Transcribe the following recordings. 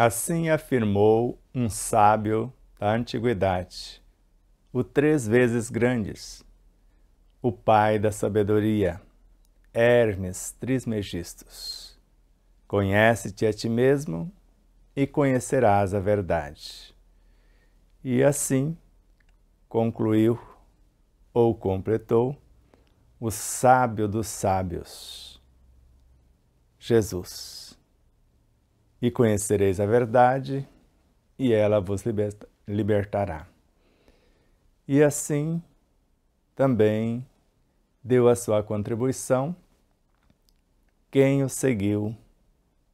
Assim afirmou um sábio da antiguidade, o 3 vezes grandes, o pai da sabedoria, Hermes Trismegistus. Conhece-te a ti mesmo e conhecerás a verdade. E assim concluiu ou completou o sábio dos sábios, Jesus. E conhecereis a verdade, e ela vos libertará. E assim também deu a sua contribuição quem o seguiu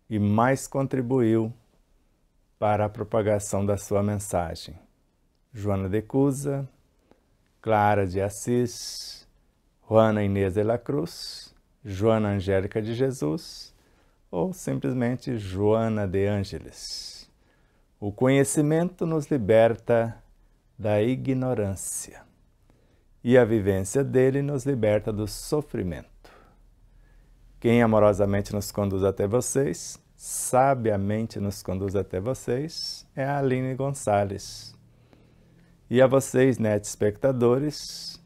e mais contribuiu para a propagação da sua mensagem. Joana de Cusa, Clara de Assis, Juana Inês de la Cruz, Joana Angélica de Jesus ou simplesmente Joana de Ângeles. O conhecimento nos liberta da ignorância e a vivência dele nos liberta do sofrimento. Quem amorosamente nos conduz até vocês, sabiamente nos conduz até vocês, é a Aline Gonçalves. E a vocês, net espectadores,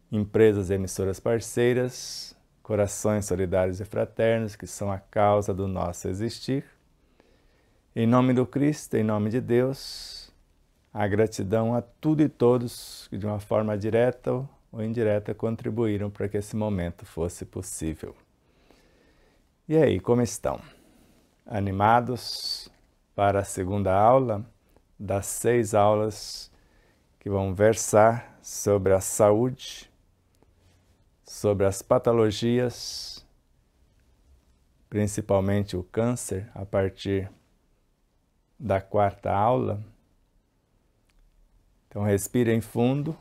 empresas e emissoras parceiras, corações solidários e fraternos que são a causa do nosso existir, em nome do Cristo, em nome de Deus, a gratidão a tudo e todos que de uma forma direta ou indireta contribuíram para que esse momento fosse possível. E aí, como estão? Animados para a segunda aula das 6 aulas que vão versar sobre a saúde, sobre as patologias, principalmente o câncer, a partir da 4ª aula. Então respirem fundo,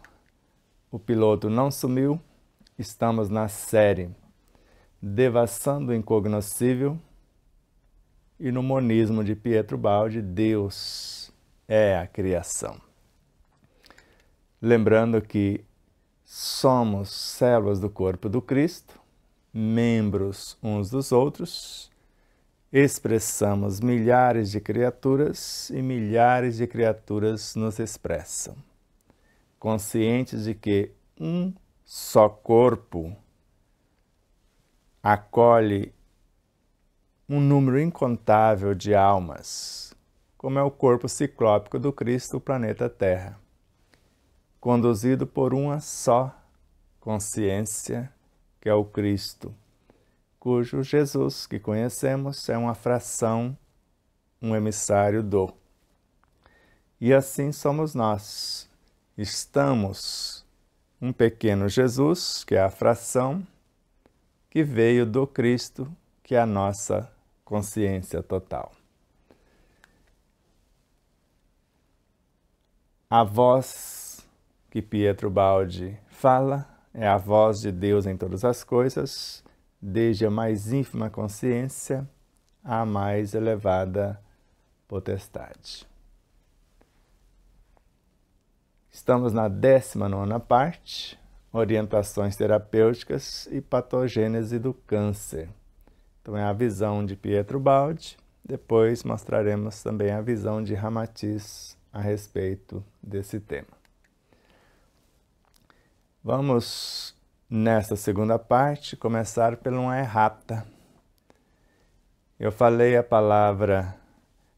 o piloto não sumiu, estamos na série Devassando o Incognoscível e no monismo de Pietro Baldi, Deus é a criação. Lembrando que somos células do corpo do Cristo, membros uns dos outros, expressamos milhares de criaturas e milhares de criaturas nos expressam, conscientes de que um só corpo acolhe um número incontável de almas, como é o corpo ciclópico do Cristo, o planeta Terra, conduzido por uma só consciência, que é o Cristo, cujo Jesus que conhecemos é uma fração, um emissário do. E assim somos nós. Estamos um pequeno Jesus, que é a fração, que veio do Cristo, que é a nossa consciência total. A voz que Pietro Baldi fala é a voz de Deus em todas as coisas, desde a mais ínfima consciência à mais elevada potestade. Estamos na 19ª parte, orientações terapêuticas e patogênese do câncer. Então é a visão de Pietro Baldi, depois mostraremos também a visão de Ramatiz a respeito desse tema. Vamos, nesta segunda parte, começar por uma errata. Eu falei a palavra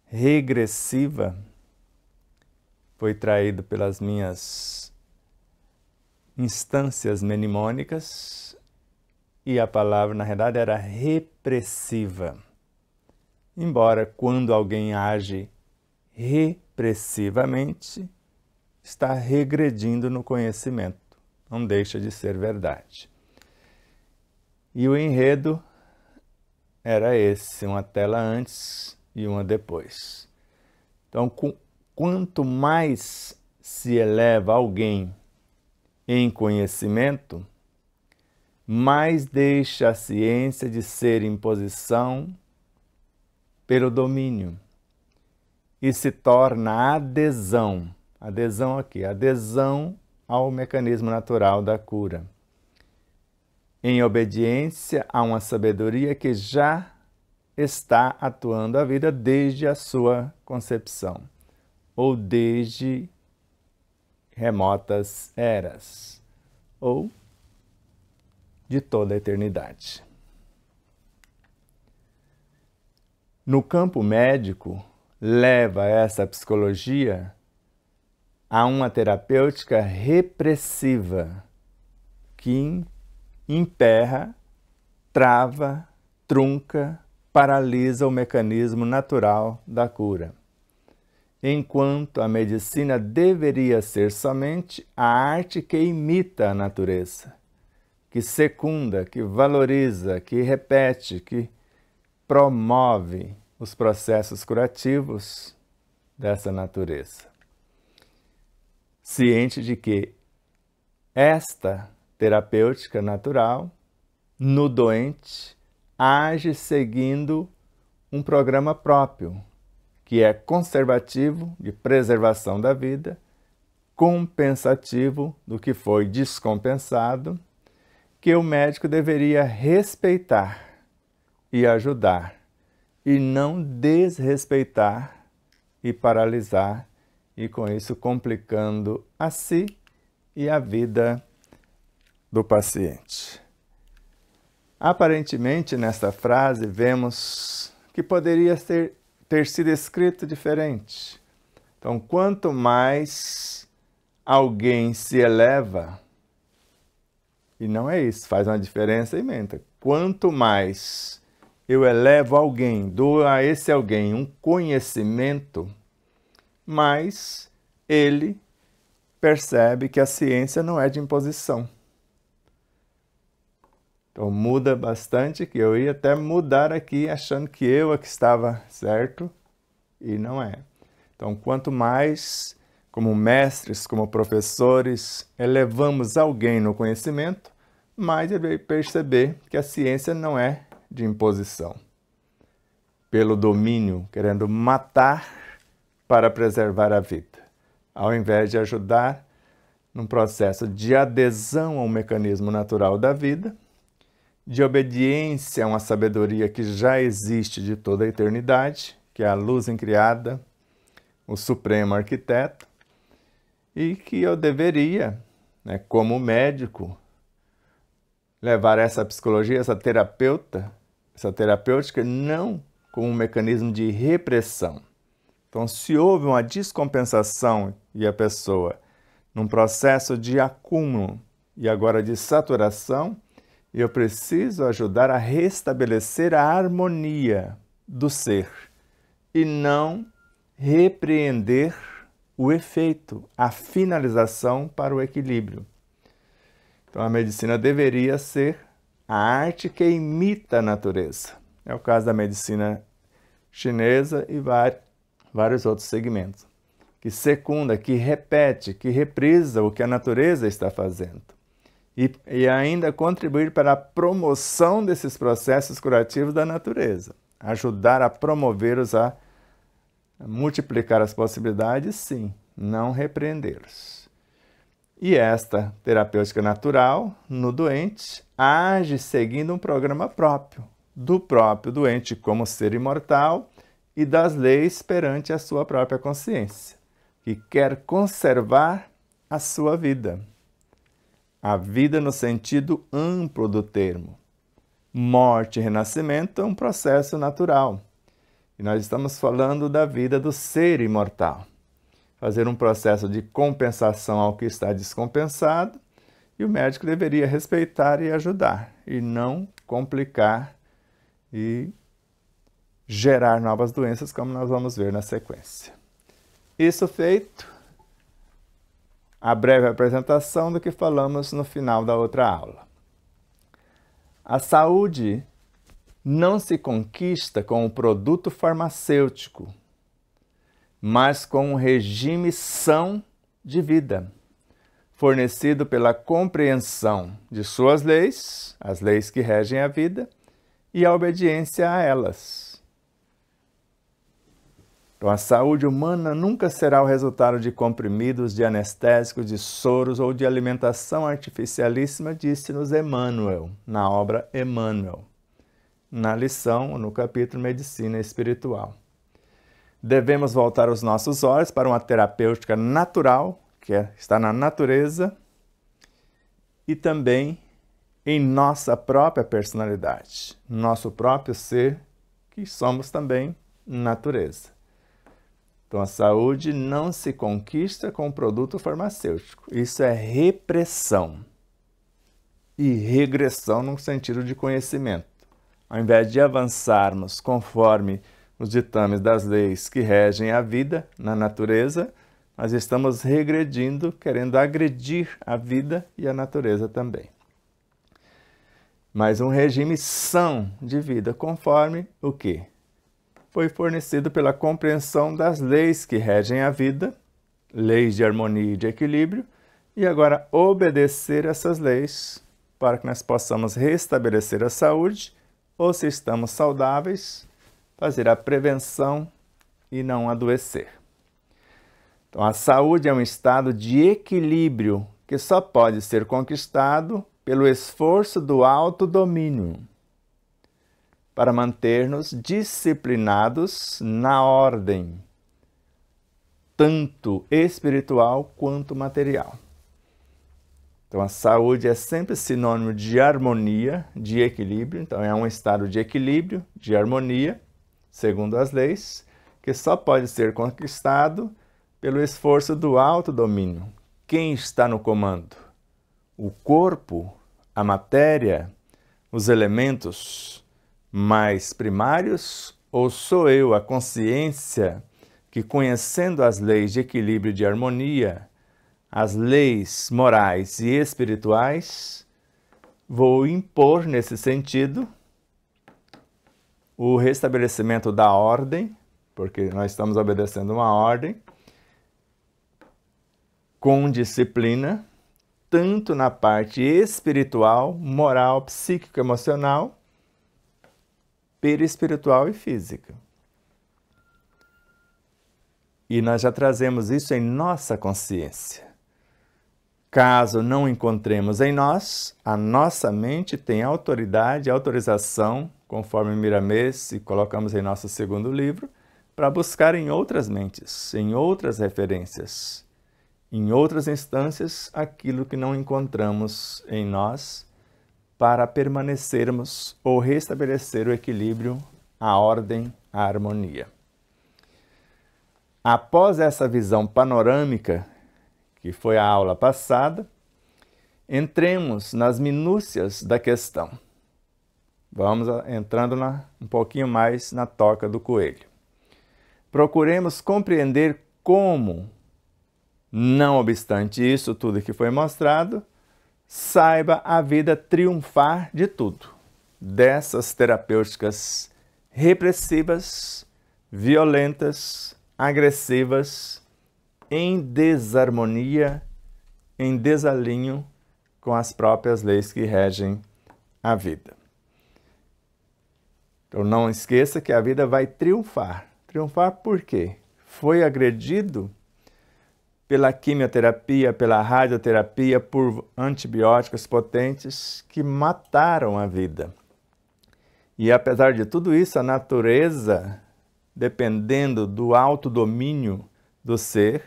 regressiva, foi traído pelas minhas instâncias mnemônicas, e a palavra, na realidade, era repressiva. Embora, quando alguém age repressivamente, está regredindo no conhecimento. Não deixa de ser verdade. E o enredo era esse, uma tela antes e uma depois. Então, quanto mais se eleva alguém em conhecimento, mais deixa a ciência de ser imposição pelo domínio e se torna adesão. Adesão aqui, adesão ao mecanismo natural da cura, em obediência a uma sabedoria que já está atuando a vida desde a sua concepção, ou desde remotas eras, ou de toda a eternidade. No campo médico, leva essa psicologia a uma terapêutica repressiva que emperra, trava, trunca, paralisa o mecanismo natural da cura. Enquanto a medicina deveria ser somente a arte que imita a natureza, que secunda, que valoriza, que repete, que promove os processos curativos dessa natureza. Ciente de que esta terapêutica natural, no doente, age seguindo um programa próprio, que é conservativo, de preservação da vida, compensativo do que foi descompensado, que o médico deveria respeitar e ajudar, e não desrespeitar e paralisar, e com isso complicando a si e a vida do paciente. Aparentemente, nesta frase, vemos que poderia ter sido escrito diferente. Então, quanto mais alguém se eleva, e não é isso, faz uma diferença imensa. Quanto mais eu elevo alguém, dou a esse alguém um conhecimento, mais ele percebe que a ciência não é de imposição. Então muda bastante, que eu ia até mudar aqui achando que eu é que estava certo e não é. Então quanto mais, como mestres, como professores, elevamos alguém no conhecimento, mais ele vai perceber que a ciência não é de imposição. Pelo domínio, querendo matar para preservar a vida, ao invés de ajudar num processo de adesão ao mecanismo natural da vida, de obediência a uma sabedoria que já existe de toda a eternidade, que é a luz incriada, o supremo arquiteto, e que eu deveria, como médico, levar essa psicologia, essa terapêutica, não como um mecanismo de repressão. Então, se houve uma descompensação e a pessoa num processo de acúmulo e agora de saturação, eu preciso ajudar a restabelecer a harmonia do ser e não repreender o efeito, a finalização para o equilíbrio. Então a medicina deveria ser a arte que imita a natureza. É o caso da medicina chinesa e vários outros segmentos, que secunda, que repete, que reprisa o que a natureza está fazendo. E ainda contribuir para a promoção desses processos curativos da natureza. Ajudar a promovê-los, a multiplicar as possibilidades, sim, não repreendê-los. E esta terapêutica natural, no doente, age seguindo um programa próprio, do próprio doente como ser imortal e das leis perante a sua própria consciência, que quer conservar a sua vida. A vida no sentido amplo do termo. Morte e renascimento é um processo natural. E nós estamos falando da vida do ser imortal. Fazer um processo de compensação ao que está descompensado, e o médico deveria respeitar e ajudar, e não complicar e gerar novas doenças, como nós vamos ver na sequência. Isso feito, a breve apresentação do que falamos no final da outra aula. A saúde não se conquista com o produto farmacêutico, mas com um regime são de vida, fornecido pela compreensão de suas leis, as leis que regem a vida, e a obediência a elas. Então, a saúde humana nunca será o resultado de comprimidos, de anestésicos, de soros ou de alimentação artificialíssima, disse-nos Emmanuel, na obra Emmanuel. na lição, no capítulo Medicina Espiritual. Devemos voltar os nossos olhos para uma terapêutica natural, que está na natureza, e também em nossa própria personalidade, nosso próprio ser, que somos também natureza. Então, a saúde não se conquista com produto farmacêutico. Isso é repressão e regressão no sentido de conhecimento. Ao invés de avançarmos conforme os ditames das leis que regem a vida na natureza, nós estamos regredindo, querendo agredir a vida e a natureza também. Mas um regime são de vida, conforme o quê? Foi fornecido pela compreensão das leis que regem a vida, leis de harmonia e de equilíbrio, e agora obedecer essas leis para que nós possamos restabelecer a saúde, ou se estamos saudáveis, fazer a prevenção e não adoecer. Então, a saúde é um estado de equilíbrio que só pode ser conquistado pelo esforço do autodomínio, para manter-nos disciplinados na ordem, tanto espiritual quanto material. Então, a saúde é sempre sinônimo de harmonia, de equilíbrio. Então, é um estado de equilíbrio, de harmonia, segundo as leis, que só pode ser conquistado pelo esforço do autodomínio. Quem está no comando? O corpo, a matéria, os elementos mais primários, ou sou eu, a consciência, que conhecendo as leis de equilíbrio e de harmonia, as leis morais e espirituais, vou impor nesse sentido o restabelecimento da ordem, porque nós estamos obedecendo uma ordem, com disciplina, tanto na parte espiritual, moral, psíquico, emocional, perispiritual e física. E nós já trazemos isso em nossa consciência. Caso não encontremos em nós, a nossa mente tem autoridade, autorização, conforme Miramês, e colocamos em nosso segundo livro, para buscar em outras mentes, em outras referências, em outras instâncias, aquilo que não encontramos em nós, para permanecermos ou restabelecer o equilíbrio, a ordem, a harmonia. Após essa visão panorâmica, que foi a aula passada, entremos nas minúcias da questão. Vamos entrando um pouquinho mais na toca do coelho. Procuremos compreender como, não obstante isso tudo que foi mostrado, saiba a vida triunfar de tudo, dessas terapêuticas repressivas, violentas, agressivas, em desarmonia, em desalinho com as próprias leis que regem a vida. Então não esqueça que a vida vai triunfar. Triunfar por quê? Foi agredido pela quimioterapia, pela radioterapia, por antibióticos potentes que mataram a vida. E apesar de tudo isso, a natureza, dependendo do autodomínio do ser,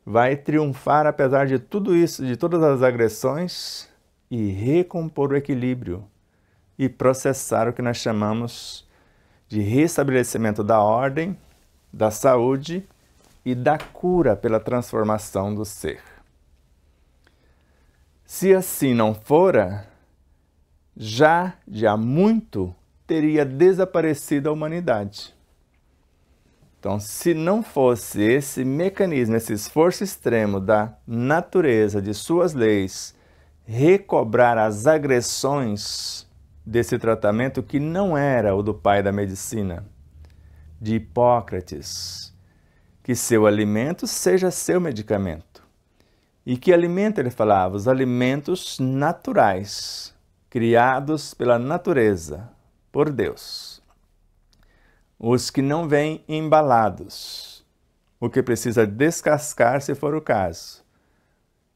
vai triunfar apesar de tudo isso, de todas as agressões, e recompor o equilíbrio e processar o que nós chamamos de restabelecimento da ordem, da saúde e da cura pela transformação do ser. Se assim não fora, já de há muito teria desaparecido a humanidade. Então, se não fosse esse mecanismo, esse esforço extremo da natureza, de suas leis, recobrar as agressões desse tratamento que não era o do pai da medicina, de Hipócrates, que seu alimento seja seu medicamento. E que alimento ele falava? Os alimentos naturais, criados pela natureza, por Deus. Os que não vêm embalados, o que precisa descascar se for o caso.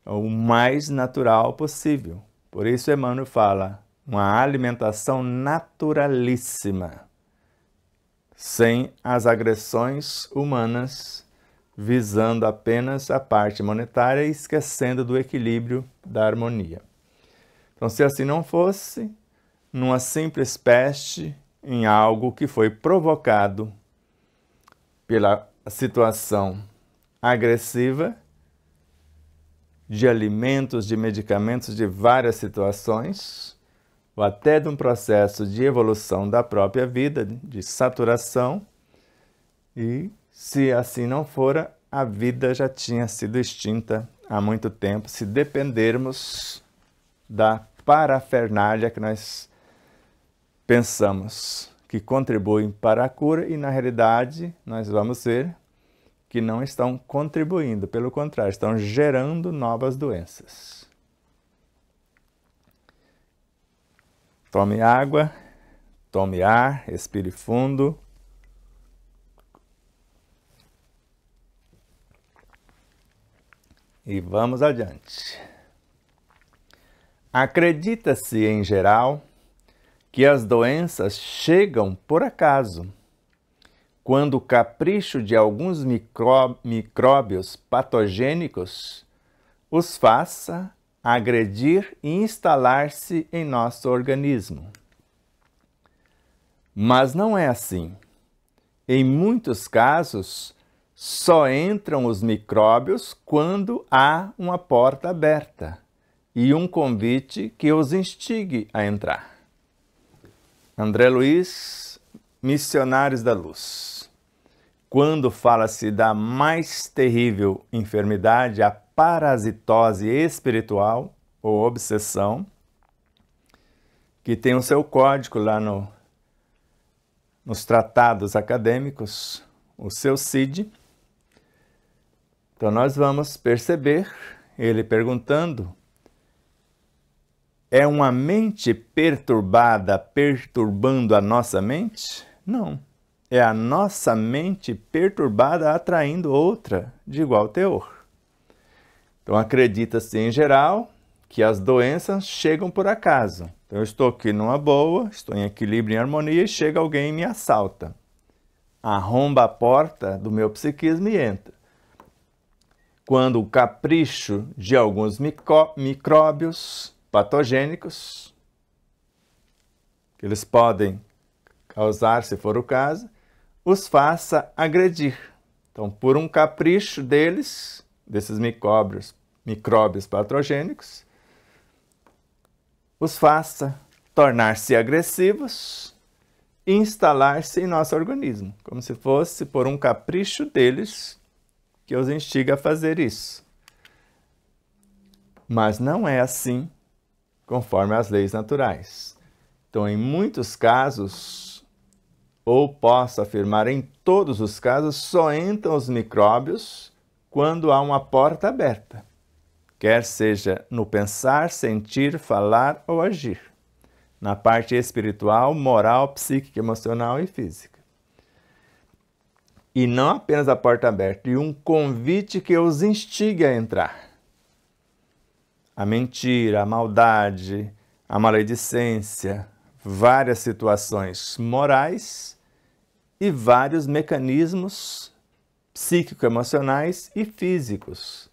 O mais natural possível. Por isso Emmanuel fala, uma alimentação naturalíssima, sem as agressões humanas, visando apenas a parte monetária e esquecendo do equilíbrio da harmonia. Então, se assim não fosse, numa simples peste, em algo que foi provocado pela situação agressiva de alimentos, de medicamentos, de várias situações, ou até de um processo de evolução da própria vida, de saturação, e se assim não fora, a vida já tinha sido extinta há muito tempo, se dependermos da parafernália que nós pensamos que contribuem para a cura, e na realidade nós vamos ver que não estão contribuindo, pelo contrário, estão gerando novas doenças. Tome água, tome ar, respire fundo. E vamos adiante. Acredita-se, em geral, que as doenças chegam por acaso, quando o capricho de alguns micróbios patogênicos os faça agredir e instalar-se em nosso organismo. Mas não é assim. Em muitos casos, só entram os micróbios quando há uma porta aberta e um convite que os instigue a entrar. André Luiz, Missionários da Luz. Quando fala-se da mais terrível enfermidade, a parasitose espiritual ou obsessão, que tem o seu código lá nos tratados acadêmicos, o seu CID. Então nós vamos perceber ele perguntando: é uma mente perturbada perturbando a nossa mente? Não. É a nossa mente perturbada atraindo outra de igual teor. Então acredita-se em geral que as doenças chegam por acaso. Então eu estou aqui numa boa, estou em equilíbrio, em harmonia, e chega alguém e me assalta. Arromba a porta do meu psiquismo e entra. Quando o capricho de alguns micróbios patogênicos, que eles podem causar, se for o caso, os faça agredir. Então, por um capricho deles, desses micróbios patogênicos, os faça tornar-se agressivos e instalar-se em nosso organismo, como se fosse por um capricho deles que os instiga a fazer isso. Mas não é assim, conforme as leis naturais. Então, em muitos casos, ou posso afirmar em todos os casos, só entram os micróbios quando há uma porta aberta, quer seja no pensar, sentir, falar ou agir, na parte espiritual, moral, psíquica, emocional e física. E não apenas a porta aberta, e um convite que os instigue a entrar. A mentira, a maldade, a maledicência, várias situações morais e vários mecanismos psíquico-emocionais e físicos,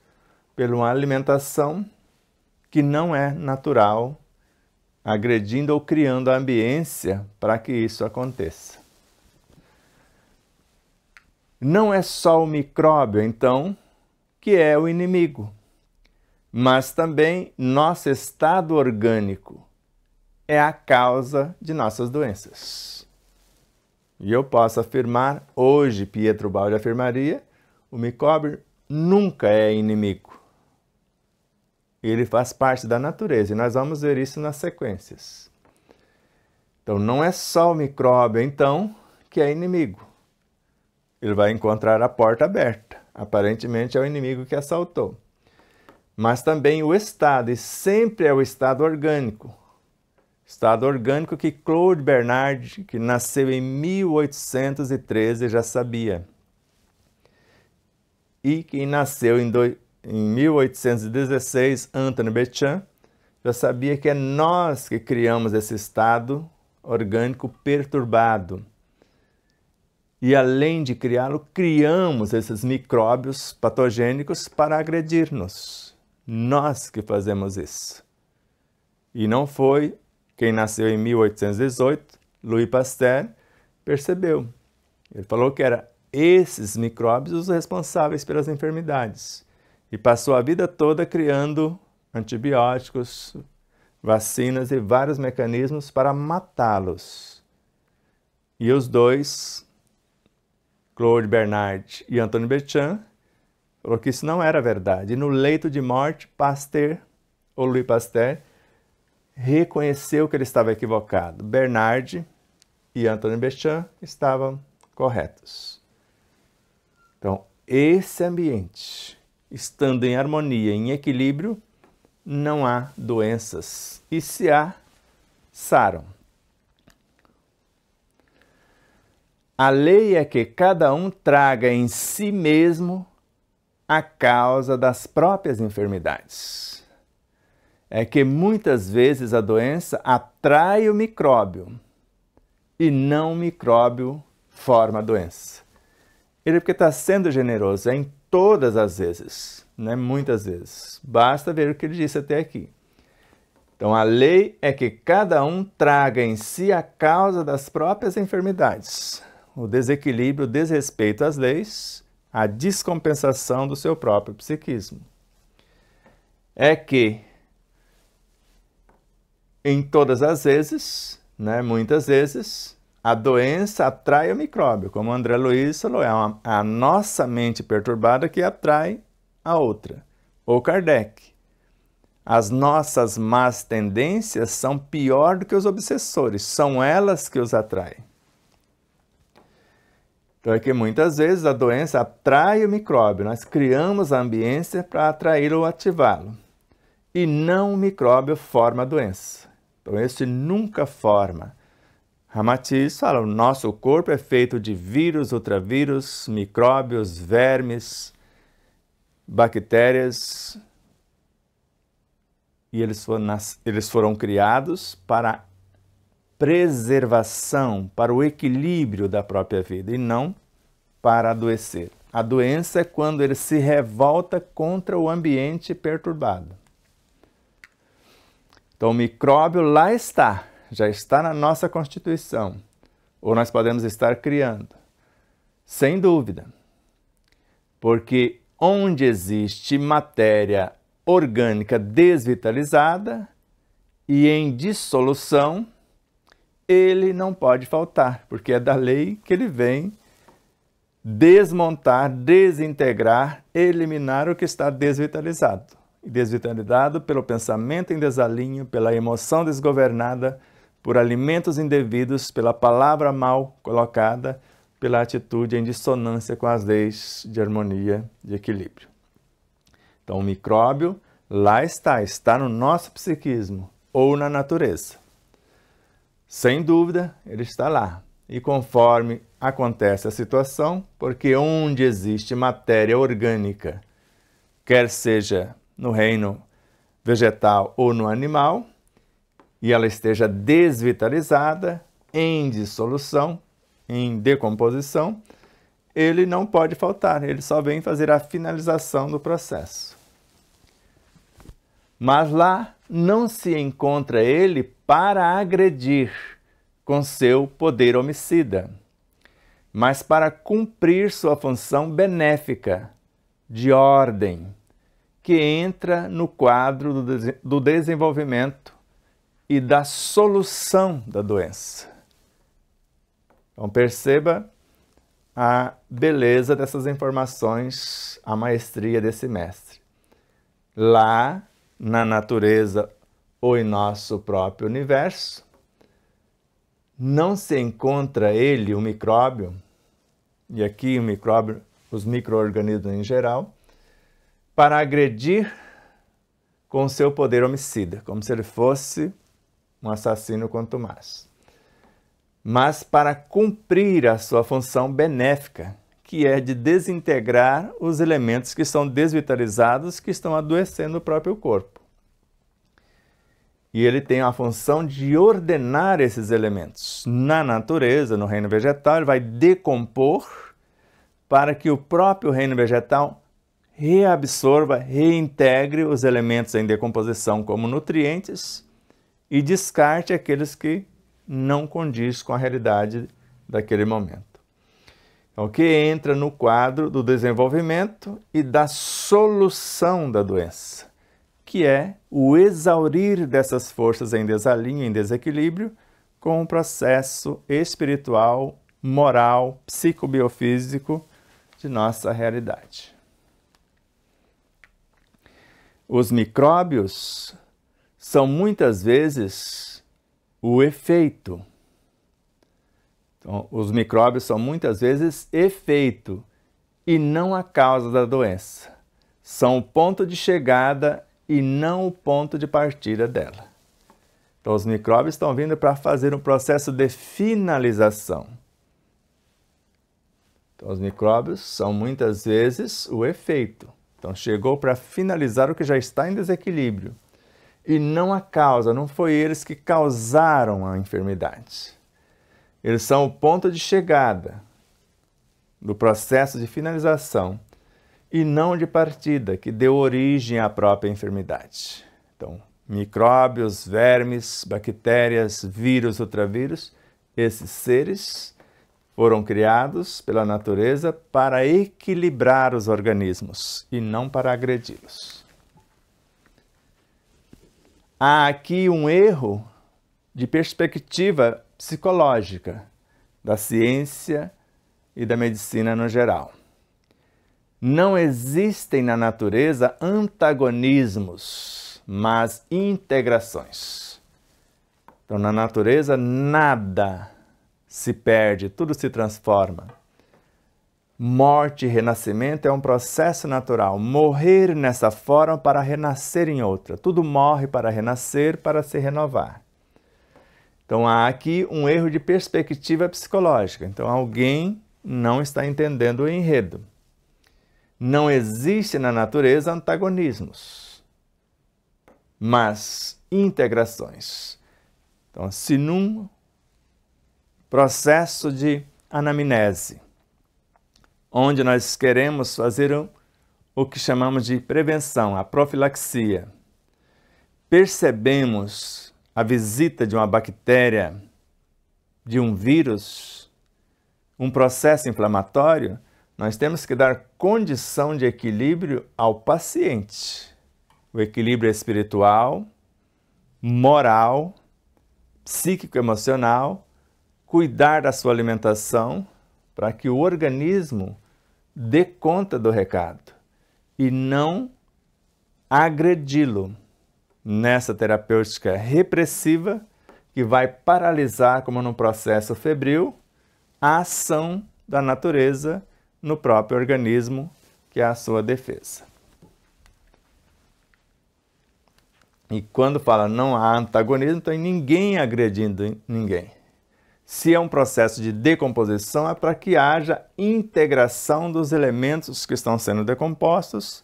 pela uma alimentação que não é natural, agredindo ou criando a ambiência para que isso aconteça. Não é só o micróbio, então, que é o inimigo, mas também nosso estado orgânico é a causa de nossas doenças. E eu posso afirmar, hoje Pietro Baldi afirmaria, o micróbio nunca é inimigo. Ele faz parte da natureza e nós vamos ver isso nas sequências. Então não é só o micróbio, então, que é inimigo. Ele vai encontrar a porta aberta. Aparentemente é o inimigo que assaltou. Mas também o estado, e sempre é o estado orgânico. Estado orgânico que Claude Bernard, que nasceu em 1813, já sabia. E que nasceu em 1816, Anthony Béchamp, já sabia que é nós que criamos esse estado orgânico perturbado. E além de criá-lo, criamos esses micróbios patogênicos para agredir-nos. Nós que fazemos isso. E não foi quem nasceu em 1818, Louis Pasteur, percebeu. Ele falou que eram esses micróbios os responsáveis pelas enfermidades. E passou a vida toda criando antibióticos, vacinas e vários mecanismos para matá-los. E os dois, Claude Bernard e Antoine Béchamp, falou que isso não era verdade. E no leito de morte, Pasteur, ou Louis Pasteur, reconheceu que ele estava equivocado. Bernard e Antoine Béchamp estavam corretos. Então, esse ambiente, estando em harmonia, em equilíbrio, não há doenças. E se há, saram. A lei é que cada um traga em si mesmo a causa das próprias enfermidades. É que muitas vezes a doença atrai o micróbio e não o micróbio forma a doença. Ele porque está sendo generoso, é em todas as vezes, não é muitas vezes. Basta ver o que ele disse até aqui. Então a lei é que cada um traga em si a causa das próprias enfermidades. O desequilíbrio, o desrespeito às leis, a descompensação do seu próprio psiquismo. É que, em todas as vezes, muitas vezes, a doença atrai o micróbio. Como André Luiz falou, é a nossa mente perturbada que atrai a outra. Ou Kardec. As nossas más tendências são pior do que os obsessores, são elas que os atraem. Então é que muitas vezes a doença atrai o micróbio, nós criamos a ambiência para atraí-lo ou ativá-lo. E não o micróbio forma a doença. Então esse nunca forma. Ramatiz fala, o nosso corpo é feito de vírus, ultravírus, micróbios, vermes, bactérias. E eles foram criados para preservação, para o equilíbrio da própria vida e não para adoecer. A doença é quando ele se revolta contra o ambiente perturbado. Então o micróbio lá está, já está na nossa constituição, ou nós podemos estar criando, sem dúvida, porque onde existe matéria orgânica desvitalizada e em dissolução, ele não pode faltar, porque é da lei que ele vem desmontar, desintegrar, eliminar o que está desvitalizado. E desvitalizado pelo pensamento em desalinho, pela emoção desgovernada, por alimentos indevidos, pela palavra mal colocada, pela atitude em dissonância com as leis de harmonia, de equilíbrio. Então o micróbio lá está no nosso psiquismo ou na natureza. Sem dúvida, ele está lá. E conforme acontece a situação, porque onde existe matéria orgânica, quer seja no reino vegetal ou no animal, e ela esteja desvitalizada, em dissolução, em decomposição, ele não pode faltar, ele só vem fazer a finalização do processo. Mas lá não se encontra ele para agredir com seu poder homicida, mas para cumprir sua função benéfica, de ordem, que entra no quadro do desenvolvimento e da solução da doença. Então perceba a beleza dessas informações, a maestria desse mestre. Lá, na natureza ou em nosso próprio universo, não se encontra ele, o micróbio, e aqui o micróbio, os micro-organismos em geral, para agredir com seu poder homicida, como se ele fosse um assassino contumaz. Mas para cumprir a sua função benéfica, que é de desintegrar os elementos que são desvitalizados, que estão adoecendo o próprio corpo. E ele tem a função de ordenar esses elementos. Na natureza, no reino vegetal, ele vai decompor para que o próprio reino vegetal reabsorva, reintegre os elementos em decomposição como nutrientes e descarte aqueles que não condiz com a realidade daquele momento. Então, o que entra no quadro do desenvolvimento e da solução da doença, que é o exaurir dessas forças em desalinho, em desequilíbrio, com o processo espiritual, moral, psicobiofísico de nossa realidade. Os micróbios são muitas vezes o efeito. Então, os micróbios são muitas vezes efeito e não a causa da doença. São o ponto de chegada e não o ponto de partida dela. Então, os micróbios estão vindo para fazer um processo de finalização. Então, os micróbios são muitas vezes o efeito. Então, chegou para finalizar o que já está em desequilíbrio. E não a causa, não foi eles que causaram a enfermidade. Eles são o ponto de chegada do processo de finalização e não de partida, que deu origem à própria enfermidade. Então, micróbios, vermes, bactérias, vírus, ultravírus, esses seres foram criados pela natureza para equilibrar os organismos e não para agredi-los. Há aqui um erro de perspectiva psicológica da ciência e da medicina no geral. Não existem na natureza antagonismos, mas integrações. Então, na natureza, nada se perde, tudo se transforma. Morte e renascimento é um processo natural. Morrer nessa forma para renascer em outra. Tudo morre para renascer, para se renovar. Então, há aqui um erro de perspectiva psicológica. Então, alguém não está entendendo o enredo. Não existe na natureza antagonismos, mas integrações. Então, se num processo de anamnese, onde nós queremos fazer o que chamamos de prevenção, a profilaxia, percebemos a visita de uma bactéria, de um vírus, um processo inflamatório, nós temos que dar condição de equilíbrio ao paciente. O equilíbrio espiritual, moral, psíquico-emocional, cuidar da sua alimentação para que o organismo dê conta do recado e não agredi-lo nessa terapêutica repressiva que vai paralisar, como num processo febril, a ação da natureza no próprio organismo, que é a sua defesa. E quando fala não há antagonismo, então ninguém agredindo ninguém. Se é um processo de decomposição, é para que haja integração dos elementos que estão sendo decompostos.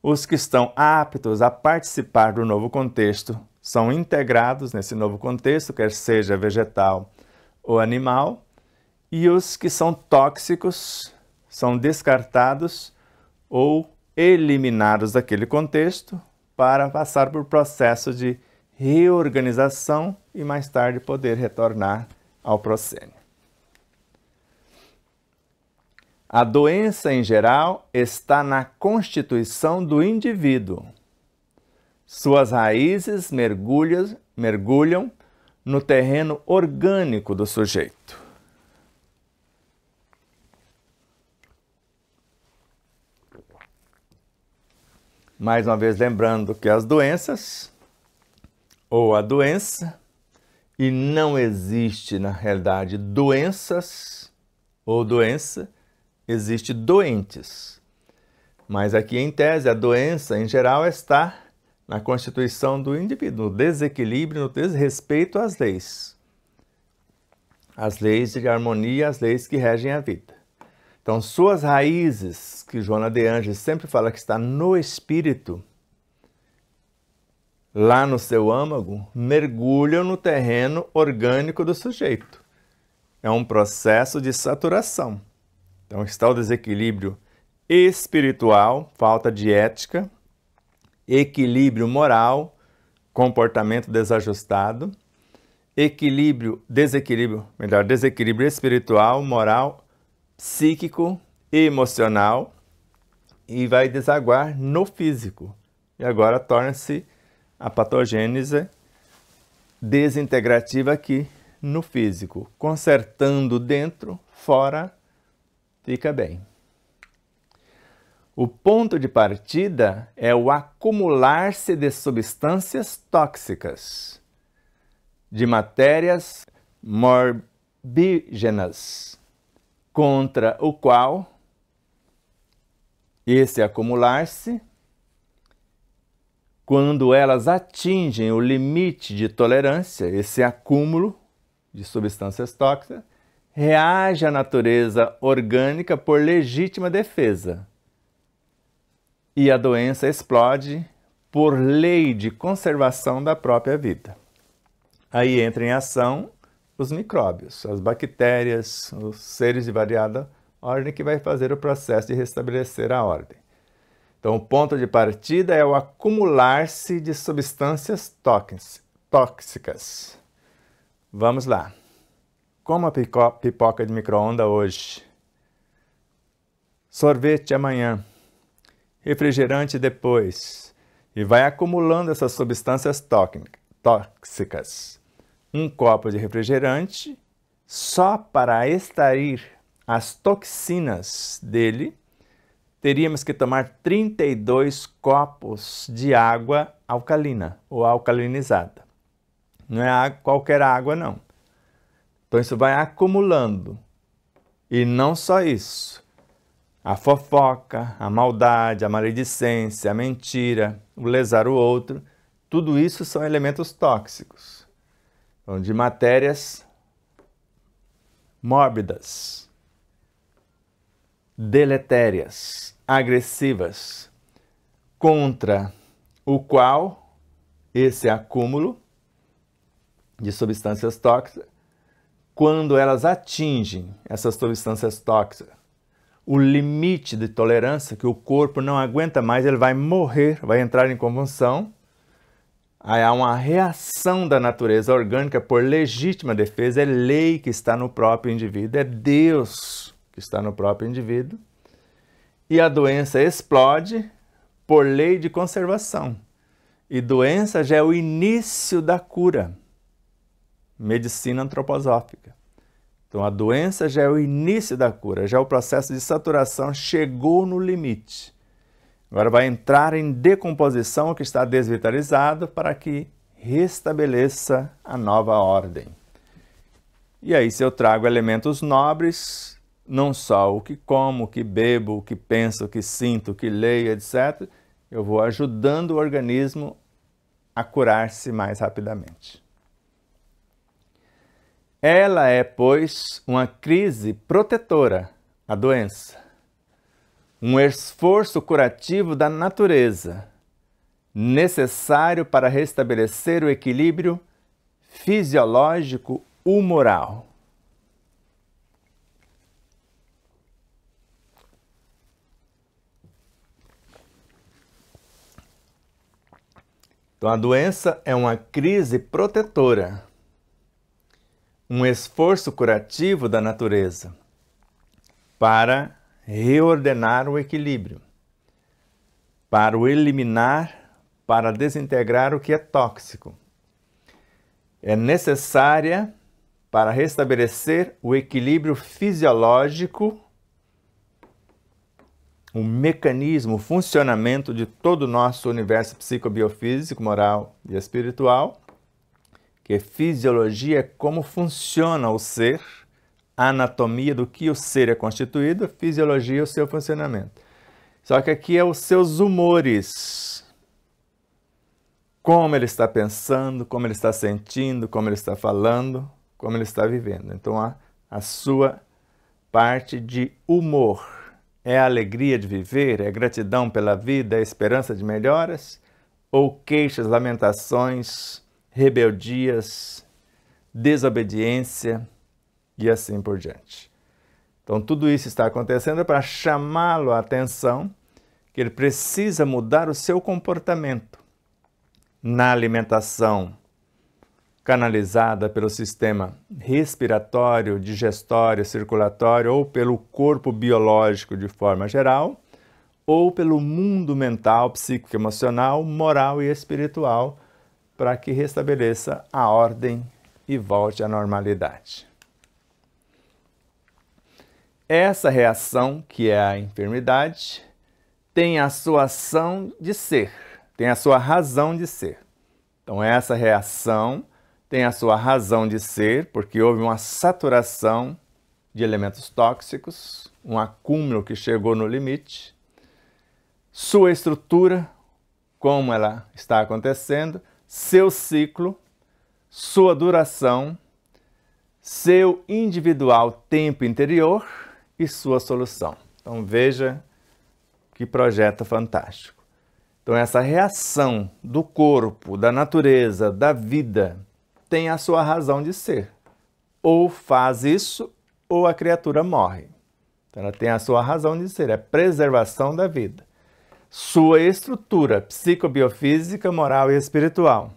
Os que estão aptos a participar do novo contexto são integrados nesse novo contexto, quer seja vegetal ou animal, e os que são tóxicos são descartados ou eliminados daquele contexto para passar por processo de reorganização e mais tarde poder retornar ao proscênio. A doença, em geral, está na constituição do indivíduo. Suas raízes mergulham no terreno orgânico do sujeito. Mais uma vez, lembrando que as doenças, ou a doença, e não existe, na realidade, doenças ou doença, existe doentes. Mas aqui, em tese, a doença, em geral, está na constituição do indivíduo, no desequilíbrio, no desrespeito às leis. As leis de harmonia, as leis que regem a vida. Então, suas raízes, que Joana de Ângeles sempre fala que está no espírito, lá no seu âmago, mergulham no terreno orgânico do sujeito. É um processo de saturação. Então está o desequilíbrio espiritual, falta de ética, equilíbrio moral, comportamento desajustado, desequilíbrio espiritual, moral, psíquico e emocional, e vai desaguar no físico. E agora torna-se a patogênese desintegrativa aqui no físico. Consertando dentro, fora, fica bem. O ponto de partida é o acumular-se de substâncias tóxicas, de matérias morbígenas, contra o qual esse acumular-se, quando elas atingem o limite de tolerância, esse acúmulo de substâncias tóxicas, reage a natureza orgânica por legítima defesa. E a doença explode por lei de conservação da própria vida. Aí entra em ação os micróbios, as bactérias, os seres de variada ordem que vai fazer o processo de restabelecer a ordem. Então, o ponto de partida é o acumular-se de substâncias tóxicas. Vamos lá. Como a pipoca de micro-ondas hoje, sorvete amanhã, refrigerante depois, e vai acumulando essas substâncias tóxicas. Um copo de refrigerante, só para extrair as toxinas dele, teríamos que tomar 32 copos de água alcalina ou alcalinizada. Não é qualquer água, não. Então isso vai acumulando. E não só isso. A fofoca, a maldade, a maledicência, a mentira, o lesar o outro, tudo isso são elementos tóxicos. Então, de matérias mórbidas, deletérias, agressivas, contra o qual esse acúmulo de substâncias tóxicas, quando elas atingem essas substâncias tóxicas, o limite de tolerância que o corpo não aguenta mais, ele vai morrer, vai entrar em convulsão. Aí há uma reação da natureza orgânica por legítima defesa, é lei que está no próprio indivíduo, é Deus que está no próprio indivíduo. E a doença explode por lei de conservação. E doença já é o início da cura. Medicina antroposófica. Então a doença já é o início da cura, já o processo de saturação chegou no limite. Agora vai entrar em decomposição o que está desvitalizado para que restabeleça a nova ordem. E aí se eu trago elementos nobres, não só o que como, o que bebo, o que penso, o que sinto, o que leio, etc., eu vou ajudando o organismo a curar-se mais rapidamente. Ela é, pois, uma crise protetora, a doença, um esforço curativo da natureza, necessário para restabelecer o equilíbrio fisiológico humoral. Então, a doença é uma crise protetora, um esforço curativo da natureza para reordenar o equilíbrio, para o eliminar, para desintegrar o que é tóxico. É necessária para restabelecer o equilíbrio fisiológico, o mecanismo, o funcionamento de todo o nosso universo psicobiofísico, moral e espiritual, que fisiologia é como funciona o ser, a anatomia do que o ser é constituído, a fisiologia é o seu funcionamento. Só que aqui é os seus humores, como ele está pensando, como ele está sentindo, como ele está falando, como ele está vivendo. Então a sua parte de humor é a alegria de viver, é a gratidão pela vida, é a esperança de melhoras, ou queixas, lamentações, rebeldias, desobediência e assim por diante. Então tudo isso está acontecendo para chamá-lo a atenção que ele precisa mudar o seu comportamento na alimentação canalizada pelo sistema respiratório, digestório, circulatório ou pelo corpo biológico de forma geral, ou pelo mundo mental, psíquico, emocional, moral e espiritual, para que restabeleça a ordem e volte à normalidade. Essa reação, que é a enfermidade, tem a sua ação de ser, tem a sua razão de ser. Então essa reação tem a sua razão de ser, porque houve uma saturação de elementos tóxicos, um acúmulo que chegou no limite. Sua estrutura, como ela está acontecendo, seu ciclo, sua duração, seu individual tempo interior e sua solução. Então veja que projeto fantástico. Então essa reação do corpo, da natureza, da vida, tem a sua razão de ser. Ou faz isso, ou a criatura morre. Então ela tem a sua razão de ser, é preservação da vida. Sua estrutura psicobiofísica, moral e espiritual.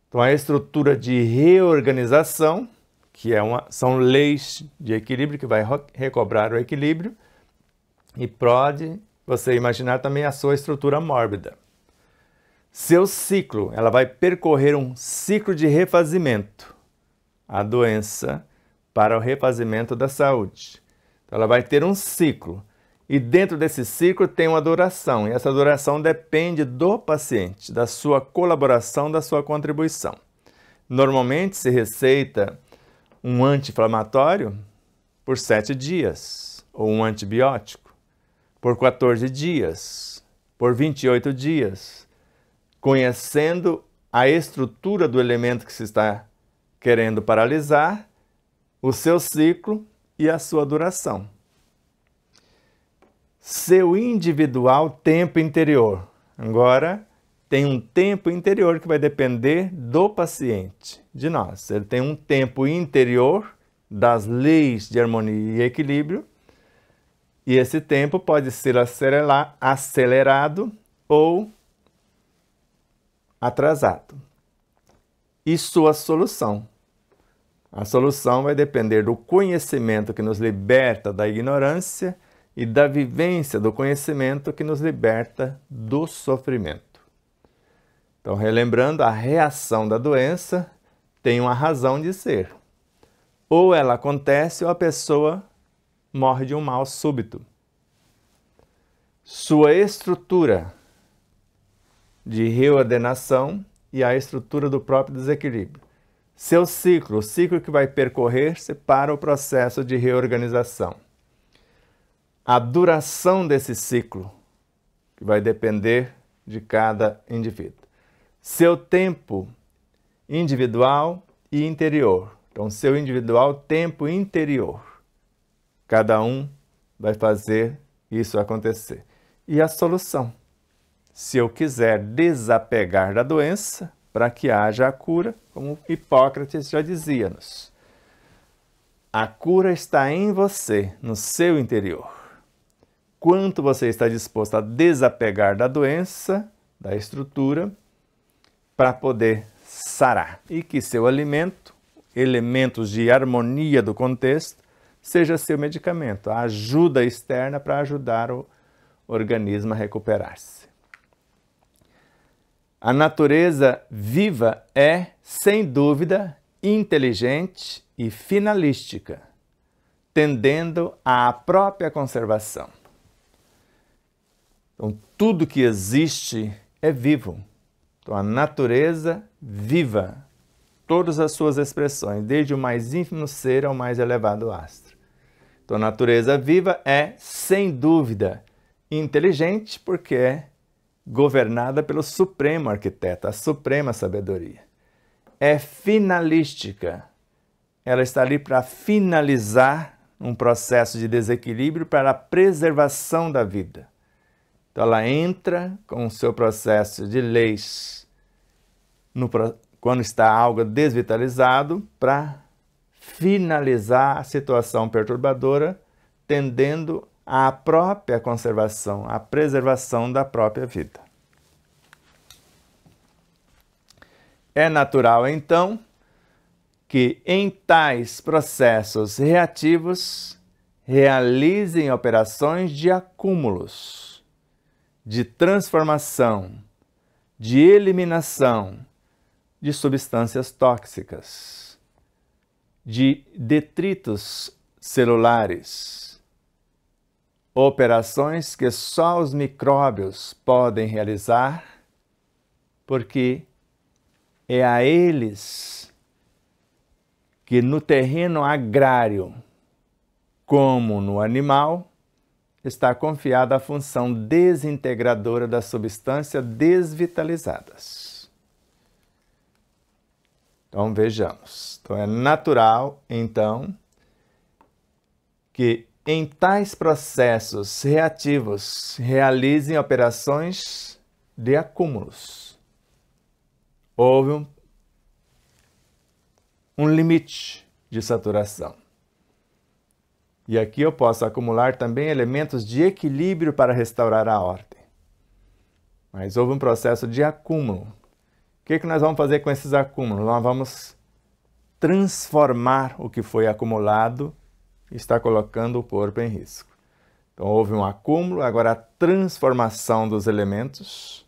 Então a estrutura de reorganização, que são leis de equilíbrio, que vai recobrar o equilíbrio, e pode você imaginar também a sua estrutura mórbida. Seu ciclo, ela vai percorrer um ciclo de refazimento. A doença para o refazimento da saúde. Então, ela vai ter um ciclo. E dentro desse ciclo tem uma duração. E essa duração depende do paciente, da sua colaboração, da sua contribuição. Normalmente se receita um anti-inflamatório por 7 dias. Ou um antibiótico por 14 dias. Por 28 dias. Conhecendo a estrutura do elemento que se está querendo paralisar, o seu ciclo e a sua duração. Seu individual tempo interior. Agora, tem um tempo interior que vai depender do paciente, de nós. Ele tem um tempo interior das leis de harmonia e equilíbrio, e esse tempo pode ser acelerado ou atrasado. E sua solução. A solução vai depender do conhecimento que nos liberta da ignorância e da vivência do conhecimento que nos liberta do sofrimento. Então, relembrando, a reação da doença tem uma razão de ser. Ou ela acontece ou a pessoa morre de um mal súbito. Sua estrutura de reordenação e a estrutura do próprio desequilíbrio. Seu ciclo, o ciclo que vai percorrer-se para o processo de reorganização. A duração desse ciclo, que vai depender de cada indivíduo. Seu tempo individual e interior. Então, seu individual tempo interior. Cada um vai fazer isso acontecer. E a solução. Se eu quiser desapegar da doença, para que haja a cura, como Hipócrates já dizia-nos. A cura está em você, no seu interior. Quanto você está disposto a desapegar da doença, da estrutura, para poder sarar. E que seu alimento, elementos de harmonia do contexto, seja seu medicamento, a ajuda externa para ajudar o organismo a recuperar-se. A natureza viva é, sem dúvida, inteligente e finalística, tendendo à própria conservação. Então, tudo que existe é vivo. Então, a natureza viva, todas as suas expressões, desde o mais ínfimo ser ao mais elevado astro. Então, a natureza viva é, sem dúvida, inteligente, porque é governada pelo Supremo Arquiteto, a Suprema Sabedoria. É finalística. Ela está ali para finalizar um processo de desequilíbrio para a preservação da vida. Então ela entra com o seu processo de leis quando está algo desvitalizado para finalizar a situação perturbadora, tendendo à própria conservação, à preservação da própria vida. É natural, então, que em tais processos reativos realizem operações de acúmulos, de transformação, de eliminação de substâncias tóxicas, de detritos celulares, operações que só os micróbios podem realizar, porque é a eles que no terreno agrário, como no animal, está confiada a função desintegradora das substâncias desvitalizadas. Então vejamos. Então é natural, então, que em tais processos reativos realizem operações de acúmulos. Houve um limite de saturação. E aqui eu posso acumular também elementos de equilíbrio para restaurar a ordem. Mas houve um processo de acúmulo. O que nós vamos fazer com esses acúmulos? Nós vamos transformar o que foi acumulado e está colocando o corpo em risco. Então houve um acúmulo, agora a transformação dos elementos.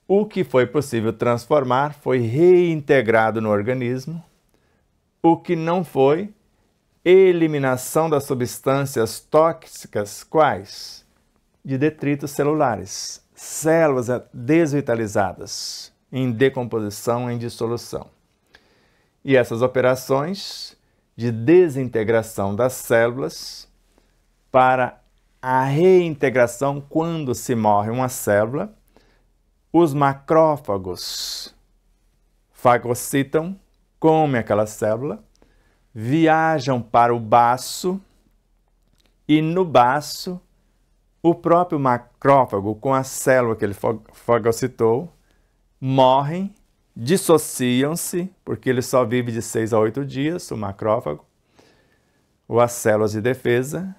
O que foi possível transformar foi reintegrado no organismo. O que não foi, eliminação das substâncias tóxicas, quais? De detritos celulares, células desvitalizadas, em decomposição, em dissolução. E essas operações de desintegração das células para a reintegração quando se morre uma célula, os macrófagos fagocitam, comem aquela célula, viajam para o baço e no baço o próprio macrófago com a célula que ele fagocitou morrem, dissociam-se, porque ele só vive de 6 a 8 dias, o macrófago, ou as células de defesa.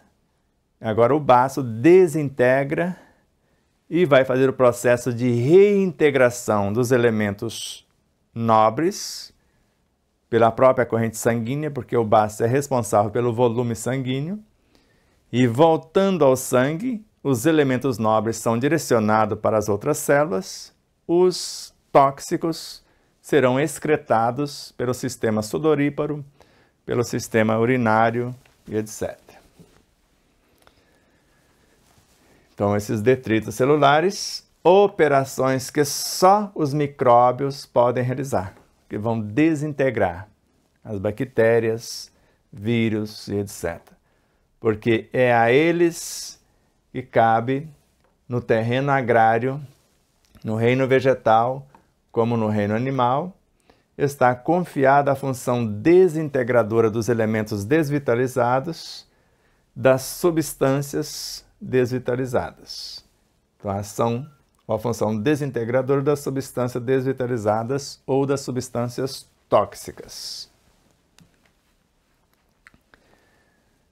Agora o baço desintegra e vai fazer o processo de reintegração dos elementos nobres pela própria corrente sanguínea, porque o baço é responsável pelo volume sanguíneo, e voltando ao sangue, os elementos nobres são direcionados para as outras células, os tóxicos serão excretados pelo sistema sudoríparo, pelo sistema urinário e etc. Então, esses detritos celulares, operações que só os micróbios podem realizar, que vão desintegrar as bactérias, vírus e etc. Porque é a eles que cabe no terreno agrário, no reino vegetal, como no reino animal, está confiada a função desintegradora dos elementos desvitalizados, das substâncias desvitalizadas. Então, a função desintegradora das substâncias desvitalizadas ou das substâncias tóxicas.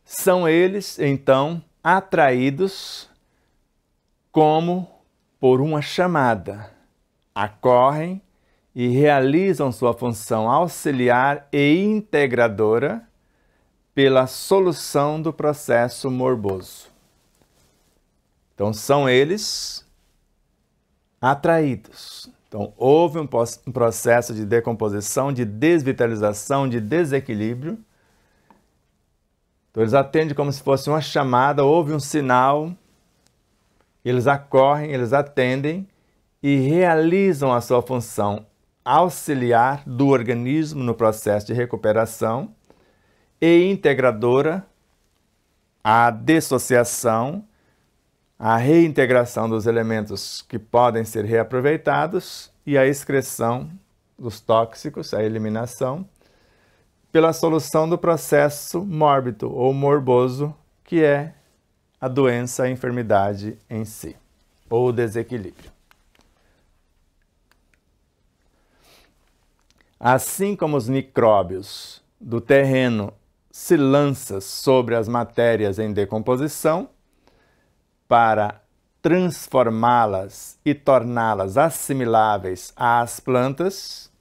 São eles, então, atraídos como por uma chamada. Acorrem e realizam sua função auxiliar e integradora pela solução do processo morboso. Então, são eles atraídos. Então, houve um processo de decomposição, de desvitalização, de desequilíbrio. Então, eles atendem como se fosse uma chamada, houve um sinal, eles acorrem, eles atendem e realizam a sua função auxiliar do organismo no processo de recuperação e integradora, a dissociação, a reintegração dos elementos que podem ser reaproveitados e a excreção dos tóxicos, a eliminação, pela solução do processo mórbido ou morboso, que é a doença, a enfermidade em si, ou o desequilíbrio. Assim como os micróbios do terreno se lançam sobre as matérias em decomposição para transformá-las e torná-las assimiláveis às plantas,